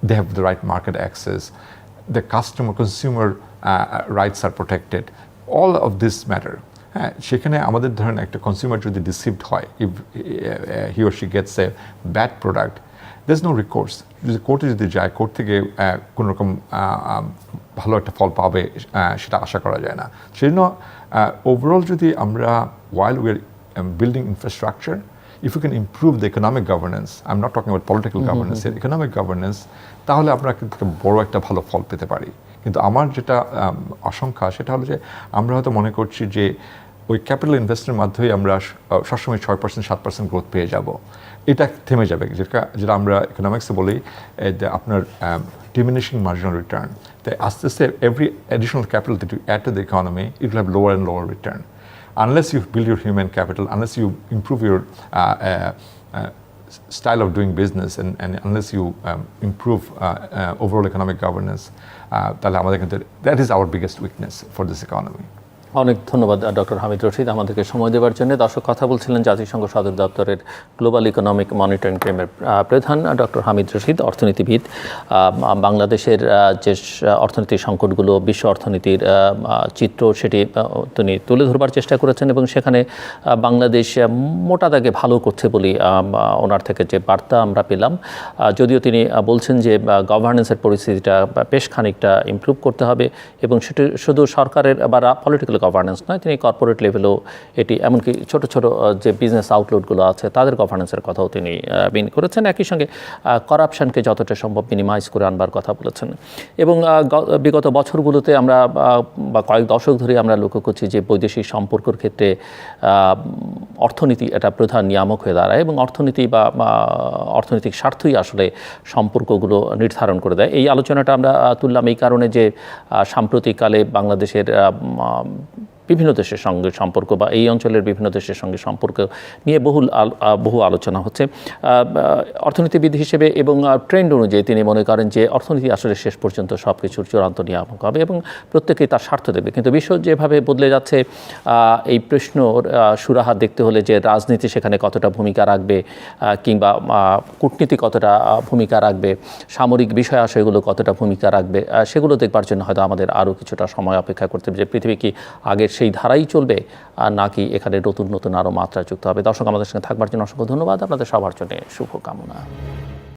they have the right market access, the consumer rights are protected. All of this matter. হ্যাঁ, সেখানে আমাদের ধরেন একটা consumer যদি deceived হয়, if he or she gets a bad product, there is no recourse. যদি কোর্টে যদি যায়, কোর্ট থেকে কোনো রকম ভালো একটা ফল পাবে সেটা আশা করা যায় না। সেই জন্য ওভারঅল যদি আমরা while we are building infrastructure, if you can improve the economic governance, I'm not talking about political governance, economic governance, তাহলে আমরা কিন্তু বড় একটা ভালো ফল পেতে পারি। কিন্তু আমার যেটা আশঙ্কা সেটা হলো যে আমরা হয়তো মনে করছি যে ওই ক্যাপিটাল ইনভেস্টের মাধ্যমে আমরা সবসময় 6%, 7% গ্রোথ পেয়ে যাব, এটা থেমে যাবে, যেটা আমরা ইকোনমিক্সে বলি আপনার ডিমিনিশিং মার্জিনাল রিটার্ন। তাই আস্তে আস্তে every additional capital that you add to the economy, it will have lower and lower return unless you build your human capital, unless you improve your style of doing business, and unless you improve overall economic governance, that is our biggest weakness for this economy. অনেক ধন্যবাদ doctor Hamid Rashid আমাদেরকে সময় দেওয়ার জন্য। দর্শক, কথা বলছিলেন জাতিসংঘ সদর দপ্তরের গ্লোবাল ইকোনমিক মনিটরিং টিমের প্রধান ডক্টর হামিদ রশিদ, অর্থনীতিবিদ। বাংলাদেশের যে অর্থনৈতিক সংকটগুলো, বিশ্ব অর্থনীতির চিত্র, সেটি তিনি তুলে ধরবার চেষ্টা করেছেন, এবং সেখানে বাংলাদেশ মোটা দাগে ভালো করছে বলে ওনার থেকে যে বার্তা আমরা পেলাম। যদিও তিনি বলছেন যে গভর্নেন্সের পরিস্থিতিটা বেশ খানিকটা ইমপ্রুভ করতে হবে, এবং সেটি শুধু সরকারের বা পলিটিক্যাল গভর্নেন্স নয়, তিনি কর্পোরেট লেভেলেও এটি, এমনকি ছোট ছোট যে বিজনেস আউটলেটগুলো আছে তাদের গভর্নেন্সের কথাও তিনি মিন করেছেন। একই সঙ্গে করাপশনকে যতটা সম্ভব মিনিমাইজ করে আনবার কথা বলেছেন। এবং বিগত বছরগুলোতে আমরা বা কয়েক দশক ধরে আমরা লক্ষ্য করছি যে বৈদেশিক সম্পর্কের ক্ষেত্রে অর্থনীতি এটা প্রধান নিয়ামক হয়ে দাঁড়ায়, এবং অর্থনীতি বা অর্থনৈতিক স্বার্থই আসলে সম্পর্কগুলো নির্ধারণ করে দেয়। এই আলোচনাটা আমরা তুললাম এই কারণে যে সাম্প্রতিককালে বাংলাদেশের বিভিন্ন দেশের সঙ্গে সম্পর্ক বা এই অঞ্চলের বিভিন্ন দেশের সঙ্গে সম্পর্ক নিয়ে বহু আলোচনা হচ্ছে অর্থনীতিবিদ হিসেবে, এবং ট্রেন্ড অনুযায়ী তিনি মনে করেন যে অর্থনীতি আসলে শেষ পর্যন্ত সব কিছুর চূড়ান্ত নিয়ামক হবে এবং প্রত্যেকেই তার স্বার্থ দেবে। কিন্তু বিশ্ব যেভাবে বদলে যাচ্ছে, এই প্রশ্ন সুরাহা দেখতে হলে যে রাজনীতি সেখানে কতটা ভূমিকা রাখবে, কিংবা কূটনীতি কতটা ভূমিকা রাখবে, সামরিক বিষয় আশয়গুলো কতটা ভূমিকা রাখবে, সেগুলো দেখবার জন্য হয়তো আমাদের আরও কিছুটা সময় অপেক্ষা করতে হবে, যে পৃথিবী কি আগের সেই ধারাই চলবে আর নাকি এখানে নতুন নতুন আরও মাত্রা যুক্ত হবে। দর্শক, আমাদের সঙ্গে থাকবার জন্য অসংখ্য ধন্যবাদ। আপনাদের সবার জন্য শুভকামনা।